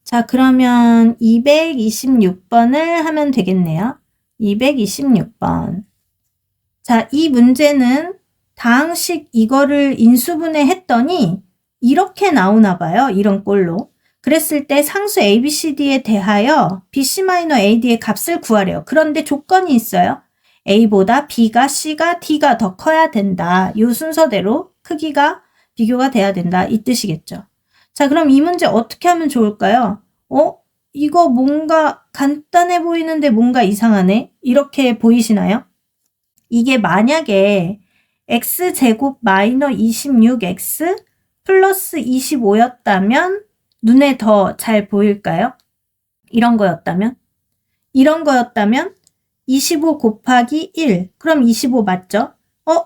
자, 그러면 226번을 하면 되겠네요. 226번. 자, 이 문제는 다항식 이거를 인수분해 했더니 이렇게 나오나 봐요. 이런 꼴로. 그랬을 때 상수 ABCD에 대하여 BC-AD의 값을 구하래요. 그런데 조건이 있어요. A보다 B가 C가 D가 더 커야 된다. 이 순서대로 크기가 비교가 돼야 된다. 이 뜻이겠죠. 자, 그럼 이 문제 어떻게 하면 좋을까요? 이거 뭔가 간단해 보이는데 뭔가 이상하네? 이렇게 보이시나요? 이게 만약에 x제곱 마이너 26x 플러스 25였다면 눈에 더 잘 보일까요? 이런 거였다면? 이런 거였다면 25 곱하기 1. 그럼 25 맞죠?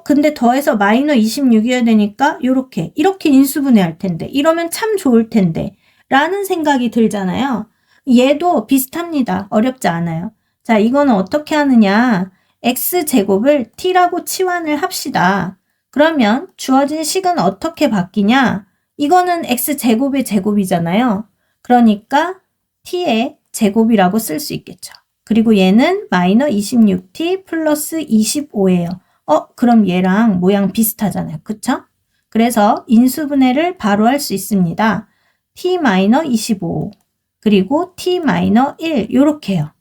근데 더해서 마이너 26이어야 되니까 이렇게 인수분해할 텐데 이러면 참 좋을 텐데 라는 생각이 들잖아요. 얘도 비슷합니다. 어렵지 않아요. 자, 이거는 어떻게 하느냐. x제곱을 t라고 치환을 합시다. 그러면 주어진 식은 어떻게 바뀌냐. 이거는 x제곱의 제곱이잖아요. 그러니까 t의 제곱이라고 쓸 수 있겠죠. 그리고 얘는 마이너 26t 플러스 25예요. 그럼 얘랑 모양 비슷하잖아요. 그쵸? 그래서 인수분해를 바로 할 수 있습니다. t-25 그리고 t-1 요렇게요.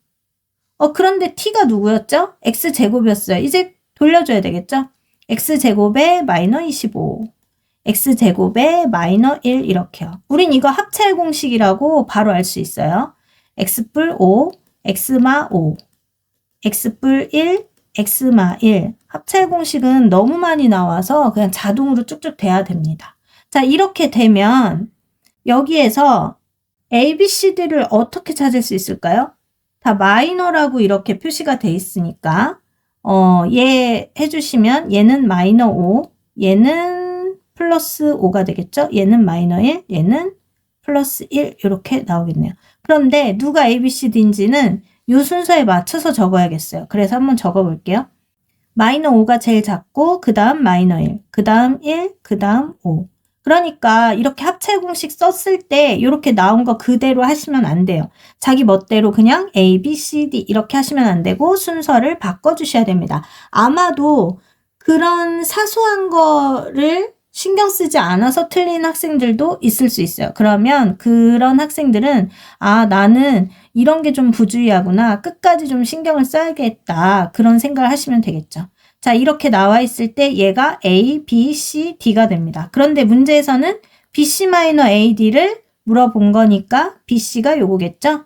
그런데 t가 누구였죠? x제곱이었어요. 이제 돌려줘야 되겠죠? x제곱에 마이너 25 x제곱에 마이너 1 이렇게요. 우린 이거 합차의 공식이라고 바로 알 수 있어요. x뿔 5 x마 5 x뿔 1 x마 1 합차의 공식은 너무 많이 나와서 그냥 자동으로 쭉쭉 돼야 됩니다. 자, 이렇게 되면 여기에서 A, B, C, D를 어떻게 찾을 수 있을까요? 다 마이너라고 이렇게 표시가 돼 있으니까 얘 해주시면 얘는 마이너 5, 얘는 플러스 5가 되겠죠? 얘는 마이너 1, 얘는 플러스 1 이렇게 나오겠네요. 그런데 누가 A, B, C, D인지는 이 순서에 맞춰서 적어야겠어요. 그래서 한번 적어볼게요. 마이너 5가 제일 작고 그 다음 마이너 1, 그 다음 1, 그 다음 5. 그러니까 이렇게 합체 공식 썼을 때 이렇게 나온 거 그대로 하시면 안 돼요. 자기 멋대로 그냥 A, B, C, D 이렇게 하시면 안 되고 순서를 바꿔주셔야 됩니다. 아마도 그런 사소한 거를 신경 쓰지 않아서 틀린 학생들도 있을 수 있어요. 그러면 그런 학생들은 나는 이런 게 좀 부주의하구나. 끝까지 좀 신경을 써야겠다. 그런 생각을 하시면 되겠죠. 자, 이렇게 나와 있을 때 얘가 A, B, C, D가 됩니다. 그런데 문제에서는 BC-AD를 물어본 거니까 BC가 요거겠죠?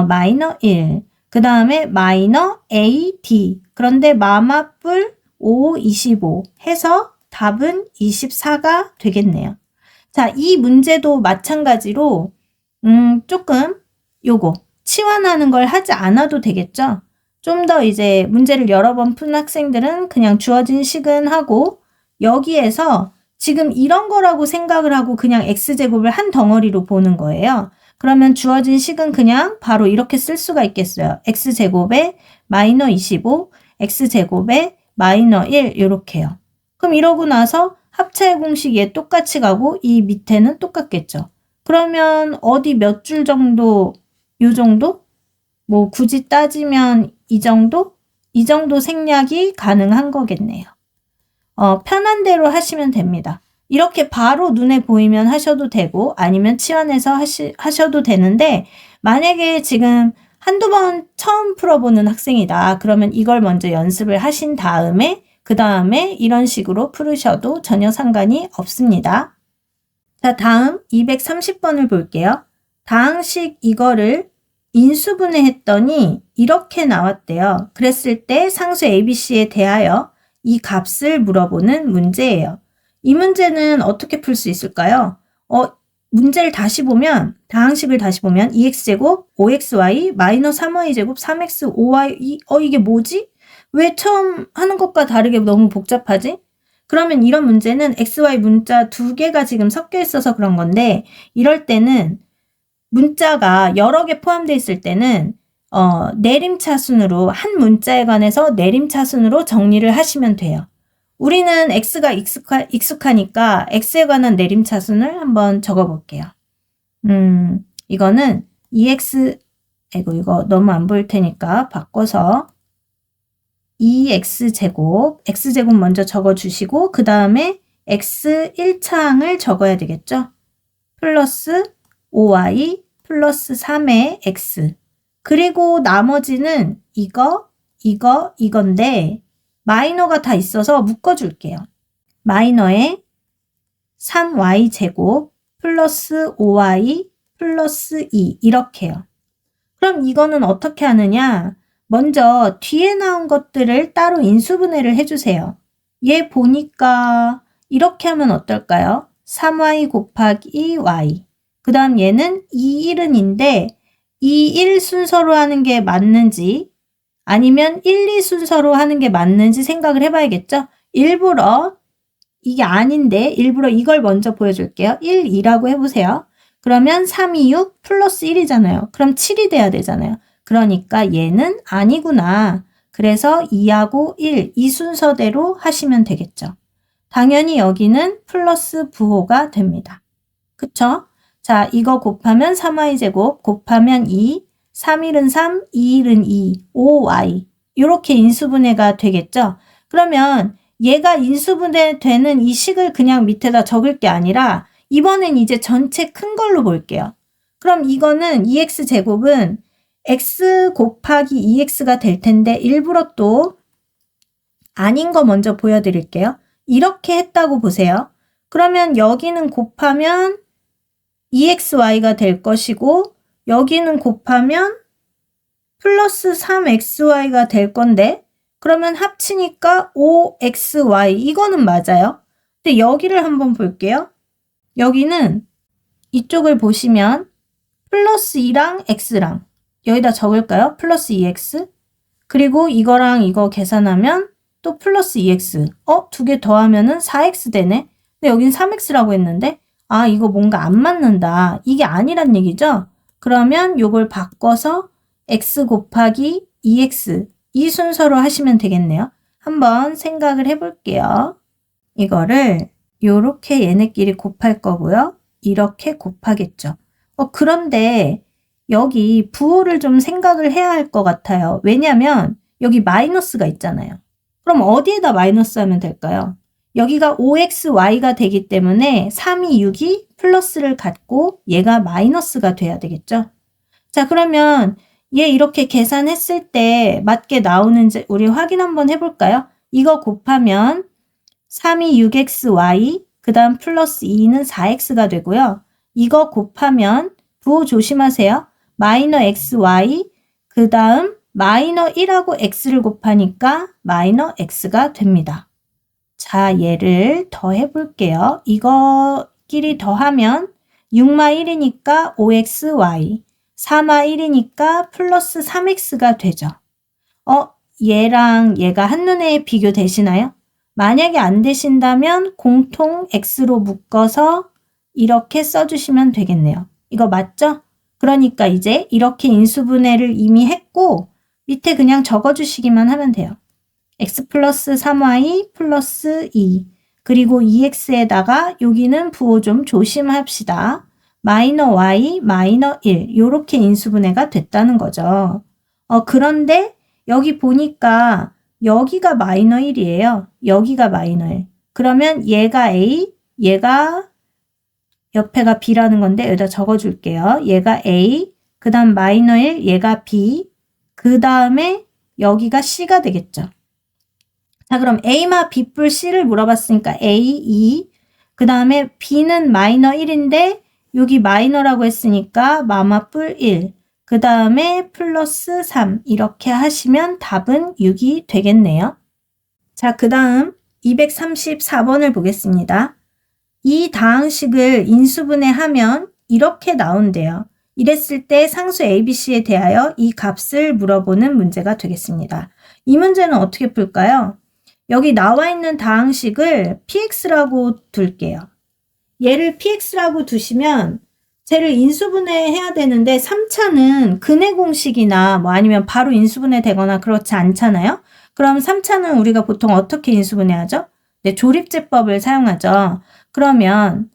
마이너 1. 그 다음에 마이너 AD. 그런데 마마뿔 5, 25 해서 답은 24가 되겠네요. 자, 이 문제도 마찬가지로 조금 요거 치환하는 걸 하지 않아도 되겠죠? 좀 더 이제 문제를 여러 번 푼 학생들은 그냥 주어진 식은 하고 여기에서 지금 이런 거라고 생각을 하고 그냥 x제곱을 한 덩어리로 보는 거예요. 그러면 주어진 식은 그냥 바로 이렇게 쓸 수가 있겠어요. x제곱에 마이너 25, x제곱에 마이너 1 이렇게요. 그럼 이러고 나서 합차의 공식 얘 똑같이 가고 이 밑에는 똑같겠죠. 그러면 어디 몇 줄 정도, 요 정도? 뭐 굳이 따지면 이 정도? 이 정도 생략이 가능한 거겠네요. 편한 대로 하시면 됩니다. 이렇게 바로 눈에 보이면 하셔도 되고 아니면 치환해서 하셔도 되는데 만약에 지금 한두 번 처음 풀어보는 학생이다. 그러면 이걸 먼저 연습을 하신 다음에 그 다음에 이런 식으로 풀으셔도 전혀 상관이 없습니다. 자, 다음 230번을 볼게요. 다항식 이거를 인수분해 했더니 이렇게 나왔대요. 그랬을 때 상수 ABC에 대하여 이 값을 물어보는 문제예요. 이 문제는 어떻게 풀 수 있을까요? 문제를 다시 보면, 다항식을 다시 보면 2x제곱 5xy 마이너 3y제곱 3x 5y 이게 뭐지? 왜 처음 하는 것과 다르게 너무 복잡하지? 그러면 이런 문제는 XY 문자 두 개가 지금 섞여 있어서 그런 건데 이럴 때는 문자가 여러 개 포함되어 있을 때는 내림차순으로 한 문자에 관해서 내림차순으로 정리를 하시면 돼요. 우리는 X가 익숙하니까 X에 관한 내림차순을 한번 적어볼게요. 이거는 2x 이거 너무 안 보일 테니까 바꿔서 2x제곱, x제곱 먼저 적어주시고 그 다음에 x 1차항을 적어야 되겠죠? 플러스 5y 플러스 3의 x 그리고 나머지는 이건데 마이너가 다 있어서 묶어줄게요. 마이너에 3y제곱 플러스 5y 플러스 2 이렇게요. 그럼 이거는 어떻게 하느냐? 먼저 뒤에 나온 것들을 따로 인수분해를 해주세요. 얘 보니까 이렇게 하면 어떨까요? 3y 곱하기 y. 그 다음 얘는 2, 1은인데 2, 1 순서로 하는 게 맞는지 아니면 1, 2 순서로 하는 게 맞는지 생각을 해봐야겠죠? 일부러 이게 아닌데 일부러 이걸 먼저 보여줄게요. 1, 2라고 해보세요. 그러면 3, 2, 6 플러스 1이잖아요. 그럼 7이 돼야 되잖아요. 그러니까 얘는 아니구나. 그래서 2하고 1, 이 순서대로 하시면 되겠죠. 당연히 여기는 플러스 부호가 됩니다. 그쵸? 자, 이거 곱하면 3y제곱 곱하면 2, 3일은 3, 2일은 2, 5y 이렇게 인수분해가 되겠죠? 그러면 얘가 인수분해 되는 이 식을 그냥 밑에다 적을 게 아니라 이번엔 이제 전체 큰 걸로 볼게요. 그럼 이거는 2x제곱은 x 곱하기 2x가 될 텐데 일부러 또 아닌 거 먼저 보여드릴게요. 이렇게 했다고 보세요. 그러면 여기는 곱하면 2xy가 될 것이고 여기는 곱하면 플러스 3xy가 될 건데 그러면 합치니까 5xy 이거는 맞아요. 근데 여기를 한번 볼게요. 여기는 이쪽을 보시면 플러스 2랑 x랑 여기다 적을까요? 플러스 2x 그리고 이거랑 이거 계산하면 또 플러스 2x 두 개 더하면은 4x 되네. 근데 여긴 3x라고 했는데 아 이거 뭔가 안 맞는다. 이게 아니란 얘기죠? 그러면 요걸 바꿔서 x 곱하기 2x 이 순서로 하시면 되겠네요. 한번 생각을 해볼게요. 이거를 요렇게 얘네끼리 곱할 거고요. 이렇게 곱하겠죠. 그런데 여기 부호를 좀 생각을 해야 할 것 같아요. 왜냐면 여기 마이너스가 있잖아요. 그럼 어디에다 마이너스 하면 될까요? 여기가 5xy가 되기 때문에 3이 6이 플러스를 갖고 얘가 마이너스가 돼야 되겠죠? 자, 그러면 얘 이렇게 계산했을 때 맞게 나오는지 우리 확인 한번 해볼까요? 이거 곱하면 3이 6xy, 그 다음 플러스 2는 4x가 되고요. 이거 곱하면 부호 조심하세요. 마이너 xy, 그 다음 마이너 1하고 x를 곱하니까 마이너 x가 됩니다. 자, 얘를 더해 볼게요. 이거끼리 더하면 6마 1이니까 5xy, 4마 1이니까 플러스 3x가 되죠. 얘랑 얘가 한눈에 비교되시나요? 만약에 안 되신다면 공통 x로 묶어서 이렇게 써주시면 되겠네요. 이거 맞죠? 그러니까 이제 이렇게 인수분해를 이미 했고 밑에 그냥 적어주시기만 하면 돼요. x 플러스 3y 플러스 2 그리고 2x에다가 여기는 부호 좀 조심합시다. 마이너 y 마이너 1 이렇게 인수분해가 됐다는 거죠. 그런데 여기 보니까 여기가 마이너 1이에요. 여기가 마이너 1. 그러면 얘가 a, 얘가 옆에가 b라는 건데 여기다 적어줄게요. 얘가 a, 그 다음 마이너 1, 얘가 b, 그 다음에 여기가 c가 되겠죠. 자, 그럼 a마 b 뿔 c를 물어봤으니까 a, 2, 그 다음에 b는 마이너 1인데 여기 마이너라고 했으니까 마마 뿔 1, 그 다음에 플러스 3 이렇게 하시면 답은 6이 되겠네요. 자, 그 다음 234번을 보겠습니다. 이 다항식을 인수분해하면 이렇게 나온대요. 이랬을 때 상수 ABC에 대하여 이 값을 물어보는 문제가 되겠습니다. 이 문제는 어떻게 풀까요? 여기 나와 있는 다항식을 px라고 둘게요. 얘를 px라고 두시면 쟤를 인수분해해야 되는데 3차는 근해 공식이나 뭐 아니면 바로 인수분해 되거나 그렇지 않잖아요. 그럼 3차는 우리가 보통 어떻게 인수분해하죠? 네, 조립제법을 사용하죠. 그러면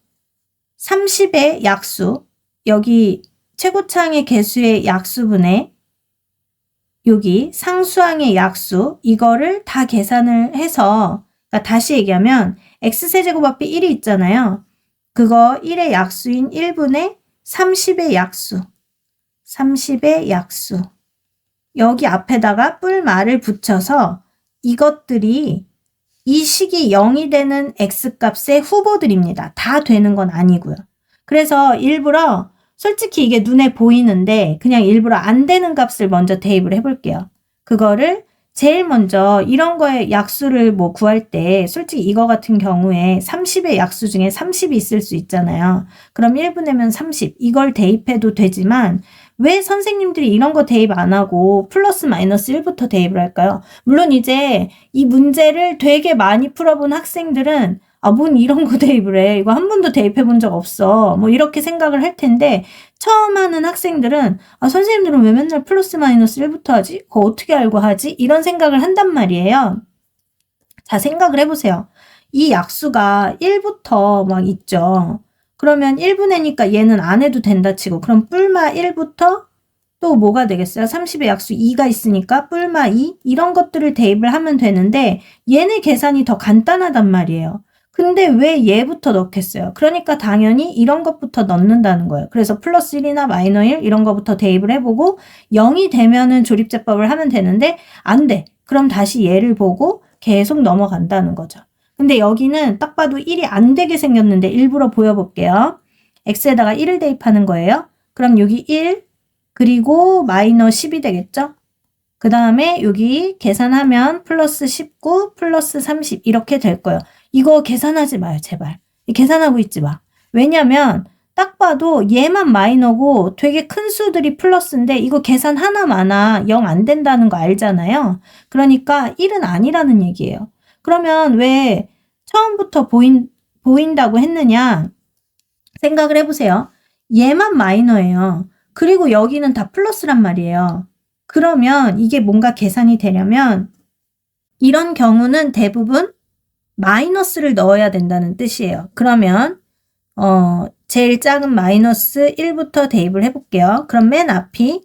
30의 약수, 여기 최고차항의 개수의 약수분의 여기 상수항의 약수 이거를 다 계산을 해서 그러니까 다시 얘기하면 x세제곱 앞에 1이 있잖아요. 그거 1의 약수인 1분의 30의 약수 30의 약수 여기 앞에다가 뿔말을 붙여서 이것들이 이 식이 0이 되는 x값의 후보들입니다. 다 되는 건 아니고요. 그래서 일부러 솔직히 이게 눈에 보이는데 그냥 일부러 안 되는 값을 먼저 대입을 해볼게요. 그거를 제일 먼저 이런 거에 약수를 뭐 구할 때 솔직히 이거 같은 경우에 30의 약수 중에 30이 있을 수 있잖아요. 그럼 1분의면 30 이걸 대입해도 되지만 왜 선생님들이 이런 거 대입 안 하고 플러스 마이너스 1부터 대입을 할까요? 물론 이제 이 문제를 되게 많이 풀어본 학생들은 뭔 이런 거 대입을 해. 이거 한 번도 대입해 본 적 없어. 뭐 이렇게 생각을 할 텐데 처음 하는 학생들은 선생님들은 왜 맨날 플러스 마이너스 1부터 하지? 그거 어떻게 알고 하지? 이런 생각을 한단 말이에요. 자, 생각을 해보세요. 이 약수가 1부터 막 있죠. 그러면 1분의니까 얘는 안 해도 된다 치고 그럼 뿔마 1부터 또 뭐가 되겠어요? 30의 약수 2가 있으니까 뿔마 2 이런 것들을 대입을 하면 되는데 얘네 계산이 더 간단하단 말이에요. 근데 왜 얘부터 넣겠어요? 그러니까 당연히 이런 것부터 넣는다는 거예요. 그래서 플러스 1이나 마이너 1 이런 것부터 대입을 해보고 0이 되면은 조립제법을 하면 되는데 안 돼. 그럼 다시 얘를 보고 계속 넘어간다는 거죠. 근데 여기는 딱 봐도 1이 안 되게 생겼는데 일부러 보여볼게요. x에다가 1을 대입하는 거예요. 그럼 여기 1 그리고 마이너 10이 되겠죠? 그 다음에 여기 계산하면 플러스 19 플러스 30 이렇게 될 거예요. 이거 계산하지 마요, 제발. 계산하고 있지 마. 왜냐면 딱 봐도 얘만 마이너고 되게 큰 수들이 플러스인데 이거 계산 하나마나 0 안 된다는 거 알잖아요. 그러니까 1은 아니라는 얘기예요. 그러면 왜 처음부터 보인다고 했느냐? 생각을 해보세요. 얘만 마이너예요. 그리고 여기는 다 플러스란 말이에요. 그러면 이게 뭔가 계산이 되려면 이런 경우는 대부분 마이너스를 넣어야 된다는 뜻이에요. 그러면 제일 작은 마이너스 1부터 대입을 해볼게요. 그럼 맨 앞이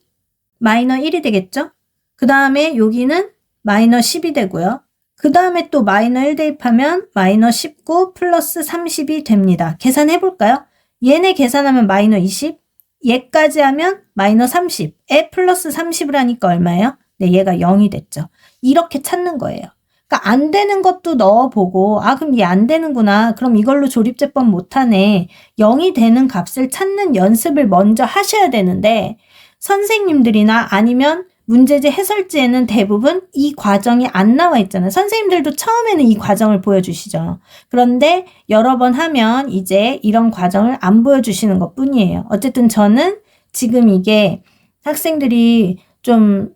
마이너 1이 되겠죠? 그 다음에 여기는 마이너 10이 되고요. 그 다음에 또 마이너 1 대입하면 마이너 19 플러스 30이 됩니다. 계산해볼까요? 얘네 계산하면 마이너 20, 얘까지 하면 마이너 30, 에 플러스 30을 하니까 얼마예요? 네, 얘가 0이 됐죠. 이렇게 찾는 거예요. 그러니까 안 되는 것도 넣어보고 그럼 얘 안 되는구나. 그럼 이걸로 조립제법 못하네. 0이 되는 값을 찾는 연습을 먼저 하셔야 되는데 선생님들이나 아니면 문제지 해설지에는 대부분 이 과정이 안 나와 있잖아요. 선생님들도 처음에는 이 과정을 보여주시죠. 그런데 여러 번 하면 이제 이런 과정을 안 보여주시는 것 뿐이에요. 어쨌든 저는 지금 이게 학생들이 좀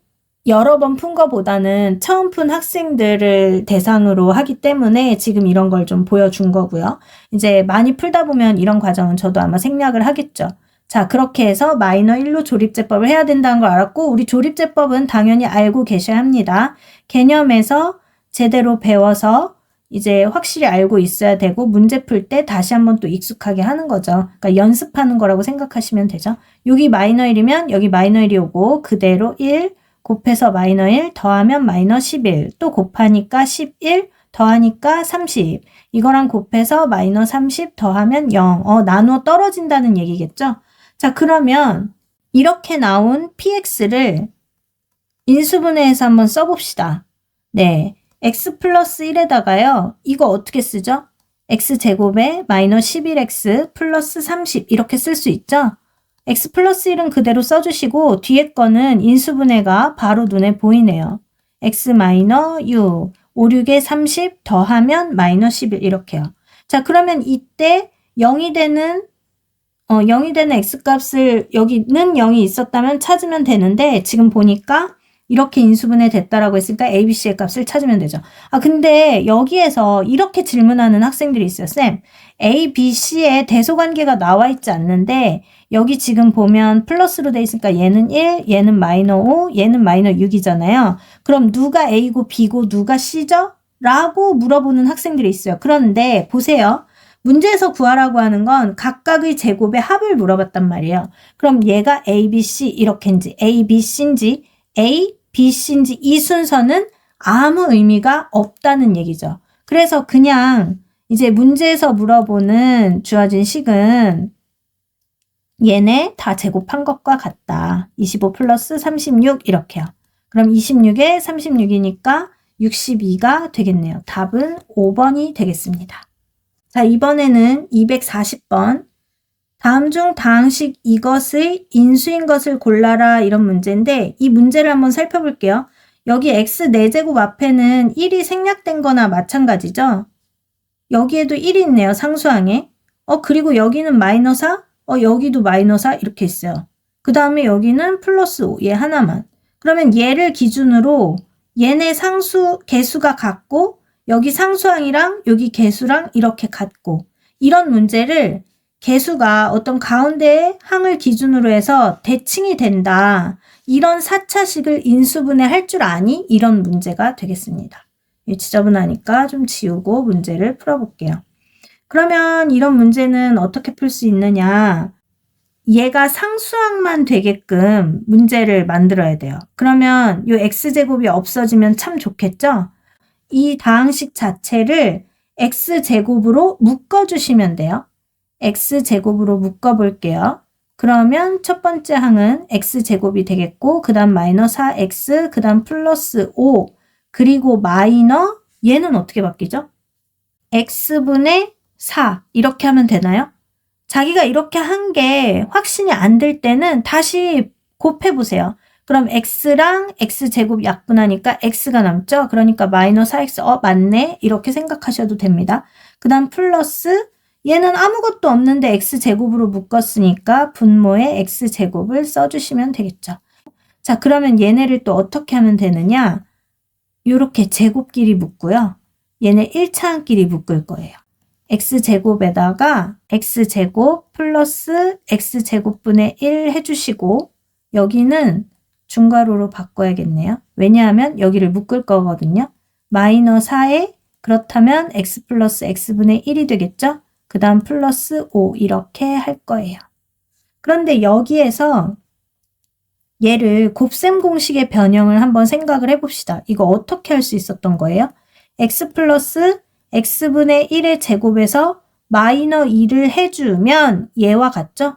여러 번 푼 거보다는 처음 푼 학생들을 대상으로 하기 때문에 지금 이런 걸 좀 보여준 거고요. 이제 많이 풀다 보면 이런 과정은 저도 아마 생략을 하겠죠. 자, 그렇게 해서 마이너 1로 조립제법을 해야 된다는 걸 알았고 우리 조립제법은 당연히 알고 계셔야 합니다. 개념에서 제대로 배워서 이제 확실히 알고 있어야 되고 문제 풀 때 다시 한번 또 익숙하게 하는 거죠. 그러니까 연습하는 거라고 생각하시면 되죠. 여기 마이너 1이면 여기 마이너 1이 오고 그대로 1 곱해서 마이너 1 더하면 마이너 11 또 곱하니까 11 더하니까 30 이거랑 곱해서 마이너 30 더하면 0 나누어 떨어진다는 얘기겠죠. 자, 그러면 이렇게 나온 px를 인수분해해서 한번 써봅시다. 네, x 플러스 1에다가요. 이거 어떻게 쓰죠? x제곱에 마이너 11x 플러스 30 이렇게 쓸 수 있죠? x 플러스 1은 그대로 써주시고 뒤에 거는 인수분해가 바로 눈에 보이네요. x 마이너 6, 5, 6에 30 더하면 마이너 11 이렇게요. 자, 그러면 이때 0이 되는 x값을 여기는 0이 있었다면 찾으면 되는데 지금 보니까 이렇게 인수분해 됐다라고 했으니까 ABC의 값을 찾으면 되죠. 근데 여기에서 이렇게 질문하는 학생들이 있어요. 쌤, ABC의 대소관계가 나와 있지 않는데 여기 지금 보면 플러스로 돼 있으니까 얘는 1, 얘는 마이너 5, 얘는 마이너 6이잖아요. 그럼 누가 A고 B고 누가 C죠? 라고 물어보는 학생들이 있어요. 그런데 보세요. 문제에서 구하라고 하는 건 각각의 제곱의 합을 물어봤단 말이에요. 그럼 얘가 A, B, C 이렇게인지 A, B, C인지 A, B, C인지 이 순서는 아무 의미가 없다는 얘기죠. 그래서 그냥 이제 문제에서 물어보는 주어진 식은 얘네 다 제곱한 것과 같다. 25 플러스 36 이렇게요. 그럼 26에 36이니까 62가 되겠네요. 답은 5번이 되겠습니다. 자, 이번에는 240번. 다음 중 다항식 이것의 인수인 것을 골라라 이런 문제인데 이 문제를 한번 살펴볼게요. 여기 x 4제곱 앞에는 1이 생략된 거나 마찬가지죠. 여기에도 1이 있네요. 상수항에. 그리고 여기는 마이너 4, 여기도 마이너 4 이렇게 있어요. 그 다음에 여기는 플러스 5, 얘 하나만. 그러면 얘를 기준으로 얘네 상수, 개수가 같고 여기 상수항이랑 여기 개수랑 이렇게 같고 이런 문제를 개수가 어떤 가운데의 항을 기준으로 해서 대칭이 된다. 이런 4차식을 인수분해 할 줄 아니? 이런 문제가 되겠습니다. 지저분하니까 좀 지우고 문제를 풀어볼게요. 그러면 이런 문제는 어떻게 풀 수 있느냐? 얘가 상수항만 되게끔 문제를 만들어야 돼요. 그러면 이 x제곱이 없어지면 참 좋겠죠? 이 다항식 자체를 x제곱으로 묶어주시면 돼요. x제곱으로 묶어볼게요. 그러면 첫 번째 항은 x제곱이 되겠고 그 다음 마이너스 4x, 그 다음 플러스 5, 그리고 마이너 얘는 어떻게 바뀌죠? x분의 4 이렇게 하면 되나요? 자기가 이렇게 한 게 확신이 안 될 때는 다시 곱해보세요. 그럼 x랑 x제곱 약분하니까 x가 남죠? 그러니까 마이너스 4x, 맞네? 이렇게 생각하셔도 됩니다. 그 다음 플러스 얘는 아무것도 없는데 x제곱으로 묶었으니까 분모에 x제곱을 써주시면 되겠죠. 자, 그러면 얘네를 또 어떻게 하면 되느냐? 이렇게 제곱끼리 묶고요. 얘네 1차항끼리 묶을 거예요. x제곱에다가 x제곱 플러스 x제곱분의 1 해주시고 여기는 중괄호로 바꿔야겠네요. 왜냐하면 여기를 묶을 거거든요. 마이너스 4에 그렇다면 x 플러스 x분의 1이 되겠죠? 그 다음 플러스 5 이렇게 할 거예요. 그런데 여기에서 얘를 곱셈 공식의 변형을 한번 생각을 해봅시다. 이거 어떻게 할 수 있었던 거예요? x 플러스 x분의 1의 제곱에서 마이너 2를 해주면 얘와 같죠?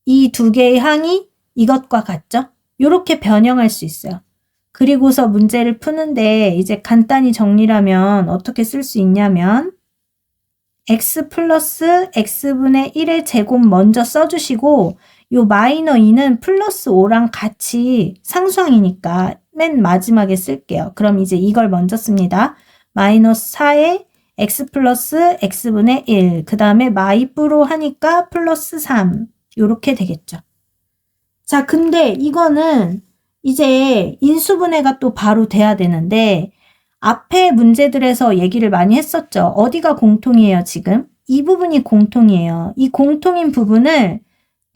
이 두 개의 항이 이것과 같죠? 이렇게 변형할 수 있어요. 그리고서 문제를 푸는데 이제 간단히 정리하면 어떻게 쓸 수 있냐면 x 플러스 x분의 1의 제곱 먼저 써주시고 요 마이너 2는 플러스 5랑 같이 상수항이니까 맨 마지막에 쓸게요. 그럼 이제 이걸 먼저 씁니다. 마이너스 4에 x 플러스 x분의 1, 그 다음에 마이프로 하니까 플러스 3 요렇게 되겠죠. 자, 근데 이거는 이제 인수분해가 또 바로 돼야 되는데 앞에 문제들에서 얘기를 많이 했었죠. 어디가 공통이에요, 지금? 이 부분이 공통이에요. 이 공통인 부분을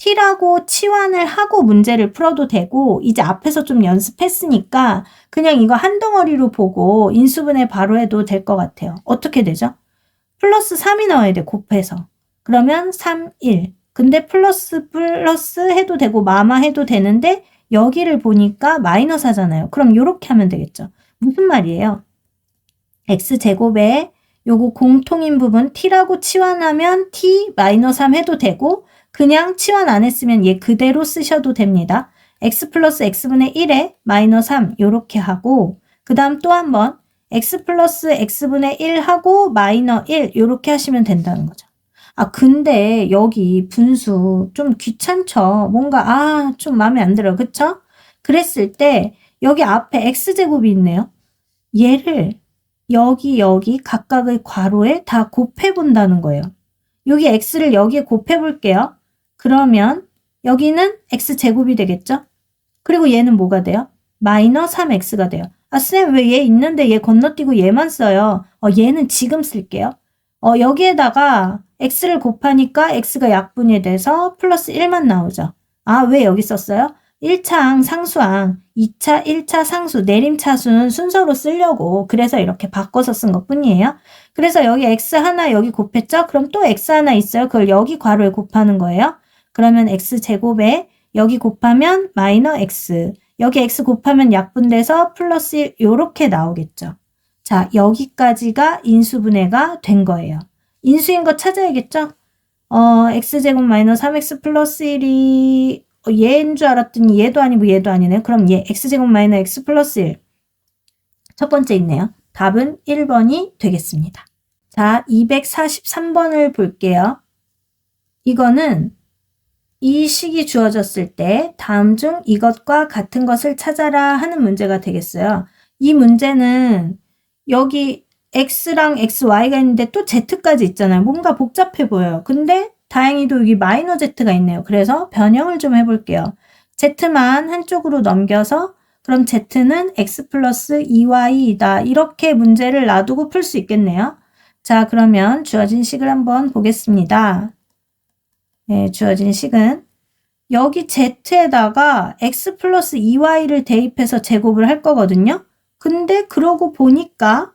t라고 치환을 하고 문제를 풀어도 되고 이제 앞에서 좀 연습했으니까 그냥 이거 한 덩어리로 보고 인수분해 바로 해도 될 것 같아요. 어떻게 되죠? 플러스 3이 나와야 돼, 곱해서. 그러면 3, 1. 근데 플러스 해도 되고 마마 해도 되는데 여기를 보니까 마이너스 하잖아요. 그럼 이렇게 하면 되겠죠. 무슨 말이에요? x제곱에 요거 공통인 부분 t라고 치환하면 t 마이너스 3 해도 되고 그냥 치환 안 했으면 얘 그대로 쓰셔도 됩니다. x 플러스 x분의 1에 마이너스 3 요렇게 하고 그 다음 또 한 번 x 플러스 x분의 1 하고 마이너 1 요렇게 하시면 된다는 거죠. 아, 근데 여기 분수 좀 귀찮죠? 뭔가 좀 마음에 안 들어. 그쵸? 그랬을 때 여기 앞에 x제곱이 있네요. 얘를 여기 각각의 괄호에 다 곱해 본다는 거예요. 여기 x를 여기에 곱해 볼게요. 그러면 여기는 x제곱이 되겠죠? 그리고 얘는 뭐가 돼요? 마이너 3x가 돼요. 아, 쌤, 왜 얘 있는데 얘 건너뛰고 얘만 써요? 얘는 지금 쓸게요. 여기에다가 x를 곱하니까 x가 약분이 돼서 플러스 1만 나오죠. 아, 왜 여기 썼어요? 1차항 상수항, 2차, 1차 상수, 내림차수는 순서로 쓰려고 그래서 이렇게 바꿔서 쓴 것 뿐이에요. 그래서 여기 x 하나 여기 곱했죠? 그럼 또 x 하나 있어요. 그걸 여기 괄호에 곱하는 거예요. 그러면 x제곱에 여기 곱하면 마이너 x, 여기 x 곱하면 약분돼서 플러스 1 요렇게 나오겠죠. 자, 여기까지가 인수분해가 된 거예요. 인수인 거 찾아야겠죠? x제곱 마이너 3x 플러스 1이 얘인 줄 알았더니 얘도 아니고 얘도 아니네. 그럼 얘 x제곱 마이너 x 플러스 1. 첫 번째 있네요. 답은 1번이 되겠습니다. 자, 243번을 볼게요. 이거는 이 식이 주어졌을 때 다음 중 이것과 같은 것을 찾아라 하는 문제가 되겠어요. 이 문제는 여기 x랑 xy가 있는데 또 z까지 있잖아요. 뭔가 복잡해 보여요. 근데 다행히도 여기 마이너 z가 있네요. 그래서 변형을 좀 해볼게요. z만 한쪽으로 넘겨서 그럼 z는 x 플러스 2y이다. 이렇게 문제를 놔두고 풀 수 있겠네요. 자, 그러면 주어진 식을 한번 보겠습니다. 네, 주어진 식은 여기 z에다가 x 플러스 2y를 대입해서 제곱을 할 거거든요. 근데 그러고 보니까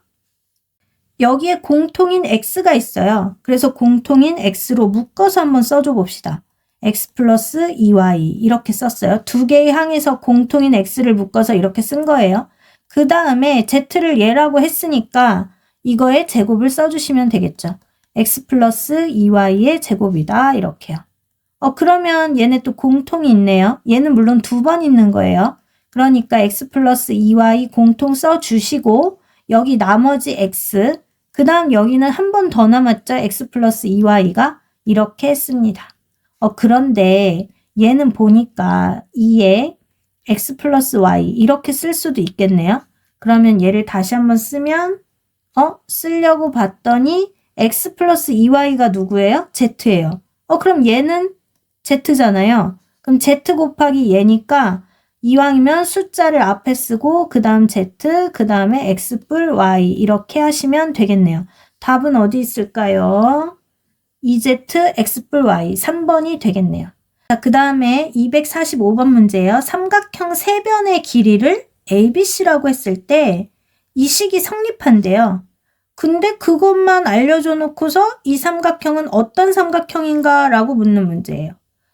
여기에 공통인 x가 있어요. 그래서 공통인 x로 묶어서 한번 써줘 봅시다. x 플러스 2y 이렇게 썼어요. 두 개의 항에서 공통인 x를 묶어서 이렇게 쓴 거예요. 그 다음에 z를 얘라고 했으니까 이거의 제곱을 써주시면 되겠죠. x 플러스 2y의 제곱이다. 이렇게요. 그러면 얘네 또 공통이 있네요. 얘는 물론 두 번 있는 거예요. 그러니까 x 플러스 2y 공통 써주시고 여기 나머지 x 그 다음 여기는 한 번 더 남았죠. x 플러스 2y가 이렇게 했습니다. 그런데 얘는 보니까 2에 x 플러스 y 이렇게 쓸 수도 있겠네요. 그러면 얘를 다시 한번 쓰면 쓰려고 봤더니 x 플러스 2y가 누구예요? z예요. 그럼 얘는 z잖아요. 그럼 z 곱하기 얘니까 이왕이면 숫자를 앞에 쓰고 그 다음 z, 그 다음에 x 뿔 y 이렇게 하시면 되겠네요. 답은 어디 있을까요? 2z x 뿔 y 3번이 되겠네요. 자, 그 다음에 245번 문제예요. 삼각형 세변의 길이를 ABC라고 했을 때 이 식이 성립한대요. 근데 그것만 알려줘 놓고서 이 삼각형은 어떤 삼각형인가 라고 묻는 문제예요.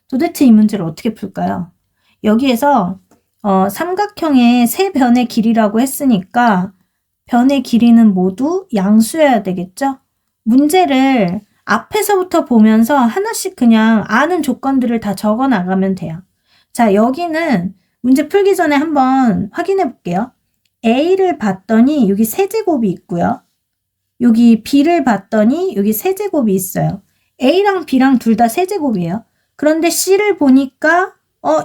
도대체 이 문제를 어떻게 풀까요? 여기에서 삼각형의 세 변의 길이라고 했으니까 변의 길이는 모두 양수여야 되겠죠? 문제를 앞에서부터 보면서 하나씩 그냥 아는 조건들을 다 적어 나가면 돼요. 자, 여기는 문제 풀기 전에 한번 확인해 볼게요. A를 봤더니 여기 세제곱이 있고요. 여기 B를 봤더니 여기 세제곱이 있어요. A랑 B랑 둘 다 세제곱이에요. 그런데 C를 보니까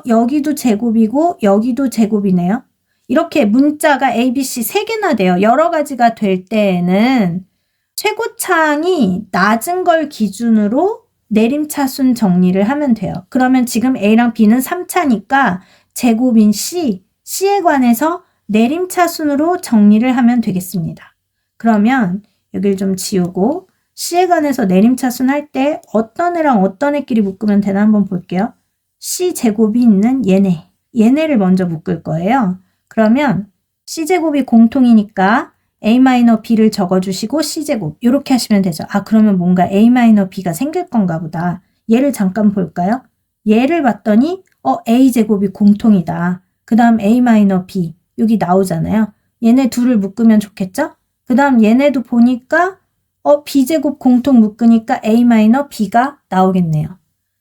여기도 제곱이고 여기도 제곱이네요. 이렇게 문자가 A, B, C 세 개나 돼요. 여러 가지가 될 때에는 최고차항이 낮은 걸 기준으로 내림차순 정리를 하면 돼요. 그러면 지금 A랑 B는 3차니까 제곱인 C에 관해서 내림차순으로 정리를 하면 되겠습니다. 그러면 여기를 좀 지우고 C에 관해서 내림차순 할 때 어떤 애랑 어떤 애끼리 묶으면 되나 한번 볼게요. C제곱이 있는 얘네를 먼저 묶을 거예요. 그러면 C제곱이 공통이니까 A-B를 적어주시고 C제곱 이렇게 하시면 되죠. 그러면 뭔가 A-B가 생길 건가 보다. 얘를 잠깐 볼까요? 얘를 봤더니 A제곱이 공통이다. 그 다음 A-B 여기 나오잖아요. 얘네 둘을 묶으면 좋겠죠? 그 다음 얘네도 보니까 B제곱 공통 묶으니까 A-B가 나오겠네요.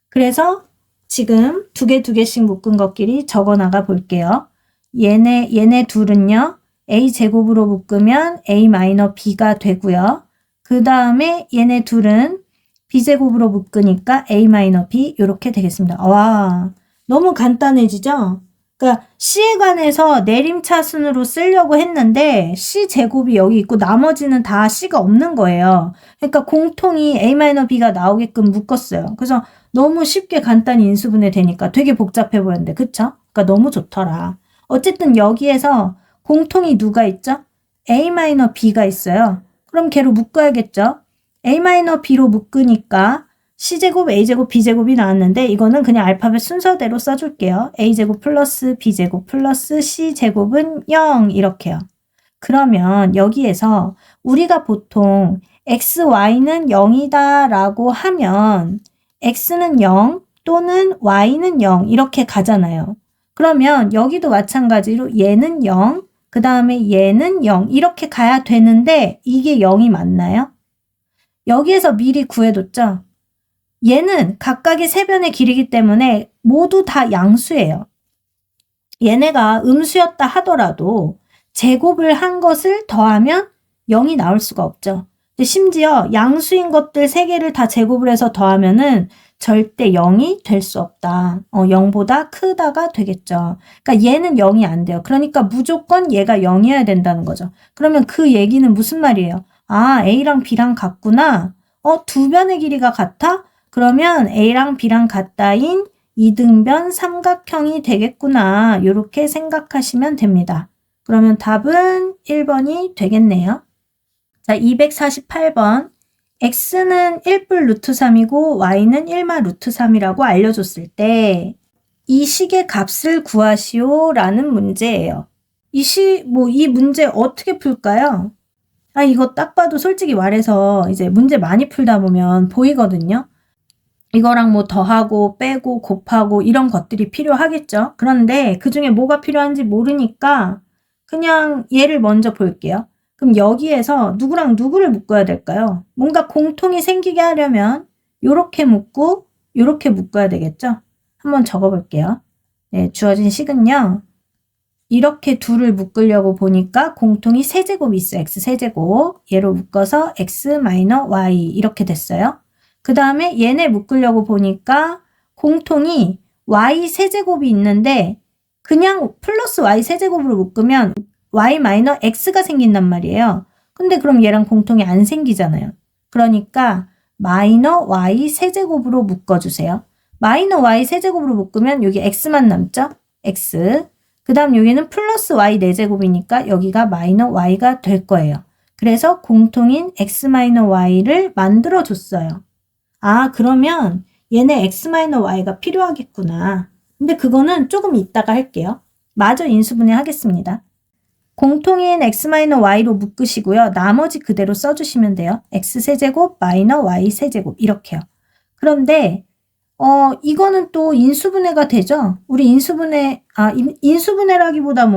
그래서 지금 두 개씩 묶은 것끼리 적어 나가 볼게요. 얘네 둘은요. A제곱으로 묶으면 A-B가 되고요. 그 다음에 얘네 둘은 B제곱으로 묶으니까 A-B 이렇게 되겠습니다. 와, 너무 간단해지죠? 그러니까 C에 관해서 내림차순으로 쓰려고 했는데 C제곱이 여기 있고 나머지는 다 C가 없는 거예요. 그러니까 공통이 A-B가 나오게끔 묶었어요. 그래서 너무 쉽게 간단히 인수분해 되니까 되게 복잡해 보였는데 그쵸? 그러니까 너무 좋더라. 어쨌든 여기에서 공통이 누가 있죠? A-B가 있어요. 그럼 걔로 묶어야겠죠? A-B로 묶으니까 C제곱, A제곱, B제곱이 나왔는데 이거는 그냥 알파벳 순서대로 써줄게요. A제곱 플러스 B제곱 플러스 C제곱은 0 이렇게요. 그러면 여기에서 우리가 보통 X, Y는 0이다 라고 하면 X는 0 또는 Y는 0 이렇게 가잖아요. 그러면 여기도 마찬가지로 얘는 0, 그 다음에 얘는 0 이렇게 가야 되는데 이게 0이 맞나요? 여기에서 미리 구해뒀죠? 얘는 각각의 세변의 길이기 때문에 모두 다 양수예요. 얘네가 음수였다 하더라도 제곱을 한 것을 더하면 0이 나올 수가 없죠. 근데 심지어 양수인 것들 3개를 다 제곱을 해서 더하면은 절대 0이 될 수 없다. 0보다 크다가 되겠죠. 그러니까 얘는 0이 안 돼요. 그러니까 무조건 얘가 0이어야 된다는 거죠. 그러면 그 얘기는 무슨 말이에요? A랑 B랑 같구나. 두 변의 길이가 같아? 그러면 A랑 B랑 같다인 이등변 삼각형이 되겠구나. 이렇게 생각하시면 됩니다. 그러면 답은 1번이 되겠네요. 자, 248번. x는 1뿔 루트 3이고 y는 1마 루트 3이라고 알려줬을 때 이 식의 값을 구하시오 라는 문제예요. 이 문제 어떻게 풀까요? 이거 딱 봐도 솔직히 말해서 이제 문제 많이 풀다 보면 보이거든요. 이거랑 뭐 더하고 빼고 곱하고 이런 것들이 필요하겠죠. 그런데 그 중에 뭐가 필요한지 모르니까 그냥 얘를 먼저 볼게요. 그럼 여기에서 누구랑 누구를 묶어야 될까요? 뭔가 공통이 생기게 하려면 요렇게 묶고 요렇게 묶어야 되겠죠. 한번 적어볼게요. 네, 주어진 식은요. 이렇게 둘을 묶으려고 보니까 공통이 세제곱이 있어요. x 세제곱. 얘로 묶어서 x y 이렇게 됐어요. 그 다음에 얘네 묶으려고 보니까 공통이 y 세제곱이 있는데 그냥 플러스 y 세제곱으로 묶으면 y 마이너 x가 생긴단 말이에요. 근데 그럼 얘랑 공통이 안 생기잖아요. 그러니까 마이너 y 세제곱으로 묶어주세요. 마이너 y 세제곱으로 묶으면 여기 x만 남죠? x. 그 다음 여기는 플러스 y 4제곱이니까 여기가 마이너 y가 될 거예요. 그래서 공통인 x 마이너 y를 만들어줬어요. 그러면 얘네 x 마이너 y가 필요하겠구나. 근데 그거는 조금 이따가 할게요. 마저 인수분해 하겠습니다. 공통인 x 마이너 y로 묶으시고요. 나머지 그대로 써주시면 돼요. x 세제곱 마이너 y 세제곱 이렇게요. 그런데 이거는 또 인수분해가 되죠? 우리 인수분해라기보다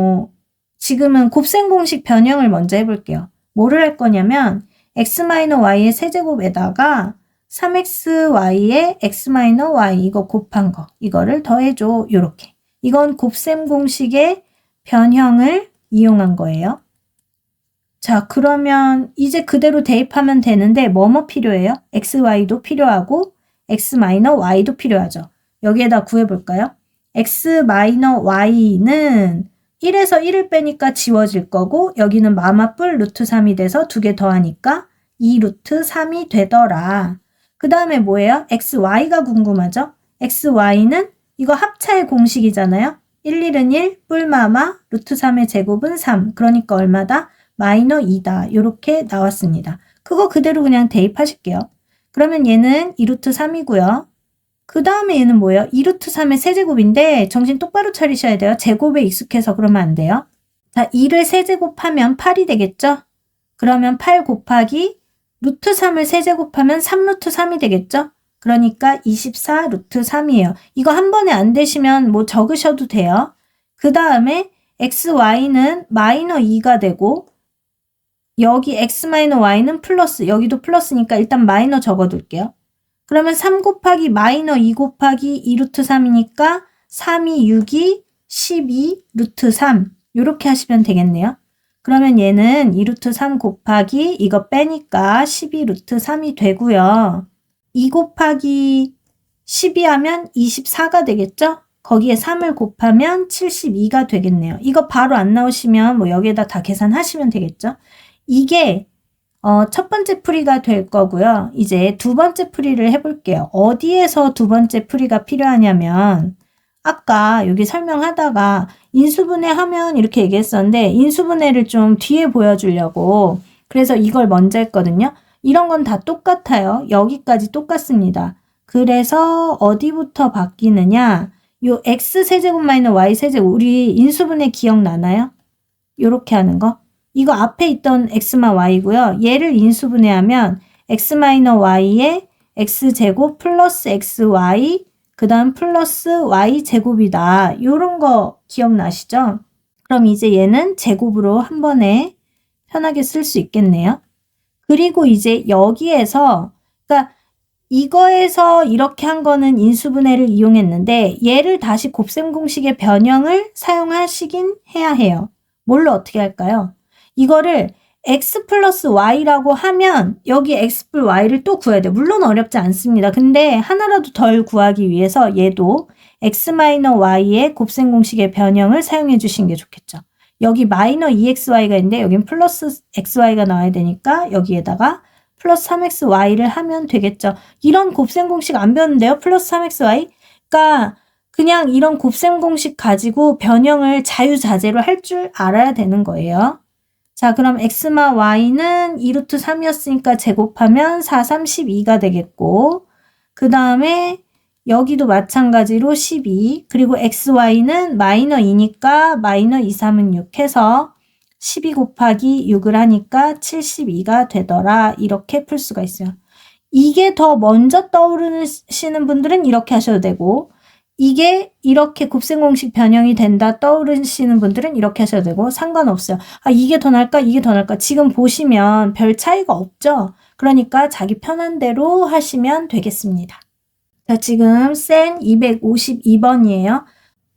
지금은 곱셈 공식 변형을 먼저 해볼게요. 뭐를 할 거냐면, x-y의 세제곱에다가 3xy의 x-y 이거 곱한 거, 이거를 더해줘. 요렇게. 이건 곱셈 공식의 변형을 이용한 거예요. 자, 그러면 이제 그대로 대입하면 되는데, 뭐뭐 필요해요? xy도 필요하고, x-y도 필요하죠. 여기에다 구해볼까요? x-y는 1에서 1을 빼니까 지워질 거고 여기는 마마뿔 루트 3이 돼서 2개 더하니까 2 루트 3이 되더라. 그 다음에 뭐예요? xy가 궁금하죠? xy는 이거 합차의 공식이잖아요. 1, 1은 1, 뿔마마, 루트 3의 제곱은 3. 그러니까 얼마다? 마이너 2다. 이렇게 나왔습니다. 그거 그대로 그냥 대입하실게요. 그러면 얘는 2루트 3이고요. 그 다음에 얘는 뭐예요? 2루트 3의 세제곱인데 정신 똑바로 차리셔야 돼요. 제곱에 익숙해서 그러면 안 돼요. 자, 2를 세제곱하면 8이 되겠죠? 그러면 8 곱하기 루트 3을 세제곱하면 3루트 3이 되겠죠? 그러니까 24 루트 3이에요. 이거 한 번에 안 되시면 적으셔도 돼요. 그 다음에 xy는 마이너 2가 되고 여기 x-y는 플러스, 여기도 플러스니까 일단 마이너 적어둘게요. 그러면 3 곱하기 마이너 2 곱하기 2루트 3이니까 3이 6이 12 루트 3 이렇게 하시면 되겠네요. 그러면 얘는 2루트 3 곱하기 이거 빼니까 12 루트 3이 되고요. 2 곱하기 12 하면 24가 되겠죠? 거기에 3을 곱하면 72가 되겠네요. 이거 바로 안 나오시면 여기에다 다 계산하시면 되겠죠? 이게 첫 번째 풀이가 될 거고요. 이제 두 번째 풀이를 해볼게요. 어디에서 두 번째 풀이가 필요하냐면 아까 여기 설명하다가 인수분해 하면 이렇게 얘기했었는데 인수분해를 좀 뒤에 보여주려고 그래서 이걸 먼저 했거든요. 이런 건 다 똑같아요. 여기까지 똑같습니다. 그래서 어디부터 바뀌느냐? 요 x 세제곱 마이너스 y 세제곱 우리 인수분해 기억나나요? 요렇게 하는 거. 이거 앞에 있던 x마 y고요. 얘를 인수분해하면 x-y의 x제곱 플러스 xy 그 다음 플러스 y제곱이다. 요런 거 기억나시죠? 그럼 이제 얘는 제곱으로 한 번에 편하게 쓸 수 있겠네요. 그리고 이제 여기에서 그러니까 이거에서 이렇게 한 거는 인수분해를 이용했는데 얘를 다시 곱셈 공식의 변형을 사용하시긴 해야 해요. 뭘로 어떻게 할까요? 이거를 x 플러스 y라고 하면 여기 x 플 y를 또 구해야 돼요. 물론 어렵지 않습니다. 근데 하나라도 덜 구하기 위해서 얘도 x 마이너 y의 곱셈 공식의 변형을 사용해 주시는 게 좋겠죠. 여기 마이너 2xy가 있는데 여긴 플러스 xy가 나와야 되니까 여기에다가 플러스 3xy를 하면 되겠죠. 이런 곱셈 공식 안 배웠는데요. 플러스 3xy. 그러니까 그냥 이런 곱셈 공식 가지고 변형을 자유자재로 할 줄 알아야 되는 거예요. 자, 그럼 x마 y는 2루트 3이었으니까 제곱하면 4, 3, 12가 되겠고, 그 다음에 여기도 마찬가지로 12, 그리고 xy는 마이너 2니까 마이너 2, 3은 6 해서 12 곱하기 6을 하니까 72가 되더라. 이렇게 풀 수가 있어요. 이게 더 먼저 떠오르시는 분들은 이렇게 하셔도 되고, 이게 이렇게 곱셈 공식 변형이 된다 떠오르시는 분들은 이렇게 하셔도 되고 상관없어요. 아, 이게 더 나을까? 이게 더 나을까? 지금 보시면 별 차이가 없죠? 그러니까 자기 편한 대로 하시면 되겠습니다. 자, 지금 센 252번이에요.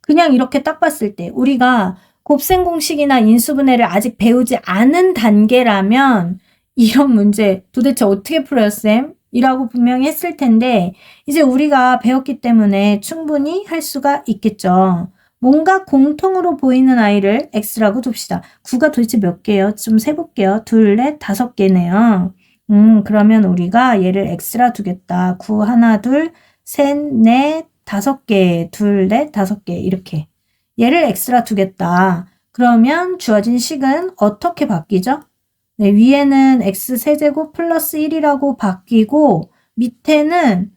그냥 이렇게 딱 봤을 때 우리가 곱셈 공식이나 인수분해를 아직 배우지 않은 단계라면 이런 문제 도대체 어떻게 풀어요, 쌤? 이라고 분명히 했을 텐데 이제 우리가 배웠기 때문에 충분히 할 수가 있겠죠. 뭔가 공통으로 보이는 아이를 x라고 둡시다. 9가 도대체 몇 개예요? 좀 세볼게요. 둘, 넷, 5개네요. 그러면 우리가 얘를 x라 두겠다. 9, 하나, 둘, 셋, 넷, 5개, 둘, 넷, 5개 이렇게. 얘를 x라 두겠다. 그러면 주어진 식은 어떻게 바뀌죠? 네, 위에는 x세제곱 플러스 1이라고 바뀌고 밑에는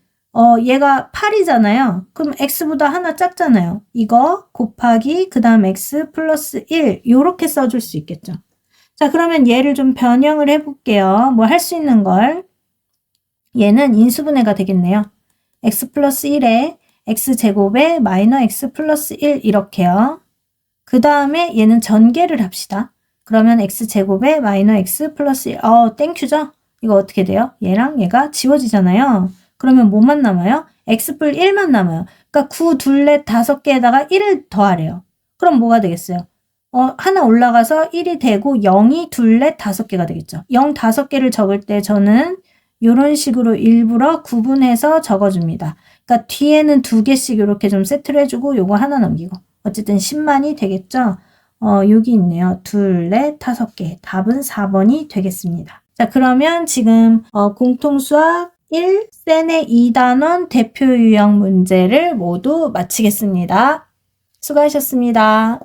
얘가 8이잖아요. 그럼 x보다 하나 작잖아요. 이거 곱하기 그 다음 x 플러스 1 이렇게 써줄 수 있겠죠. 자, 그러면 얘를 좀 변형을 해볼게요. 뭐 할 수 있는 걸. 얘는 인수분해가 되겠네요. x 플러스 1에 x제곱에 마이너 x 플러스 1 이렇게요. 그 다음에 얘는 전개를 합시다. 그러면 x제곱에 마이너 x 플러스 1. 땡큐죠? 이거 어떻게 돼요? 얘랑 얘가 지워지잖아요. 그러면 뭐만 남아요? x뿔 1만 남아요. 그러니까 9, 둘, 넷, 5개에다가 1을 더하래요. 그럼 뭐가 되겠어요? 하나 올라가서 1이 되고 0이 둘, 넷, 5개가 되겠죠. 0, 5개를 적을 때 저는 이런 식으로 일부러 구분해서 적어줍니다. 그러니까 뒤에는 2개씩 이렇게 좀 세트를 해주고 요거 하나 넘기고. 어쨌든 10만이 되겠죠? 여기 있네요. 둘, 넷, 5개. 답은 4번이 되겠습니다. 자, 그러면 지금 공통수학 1, 센의 2단원 대표 유형 문제를 모두 마치겠습니다. 수고하셨습니다.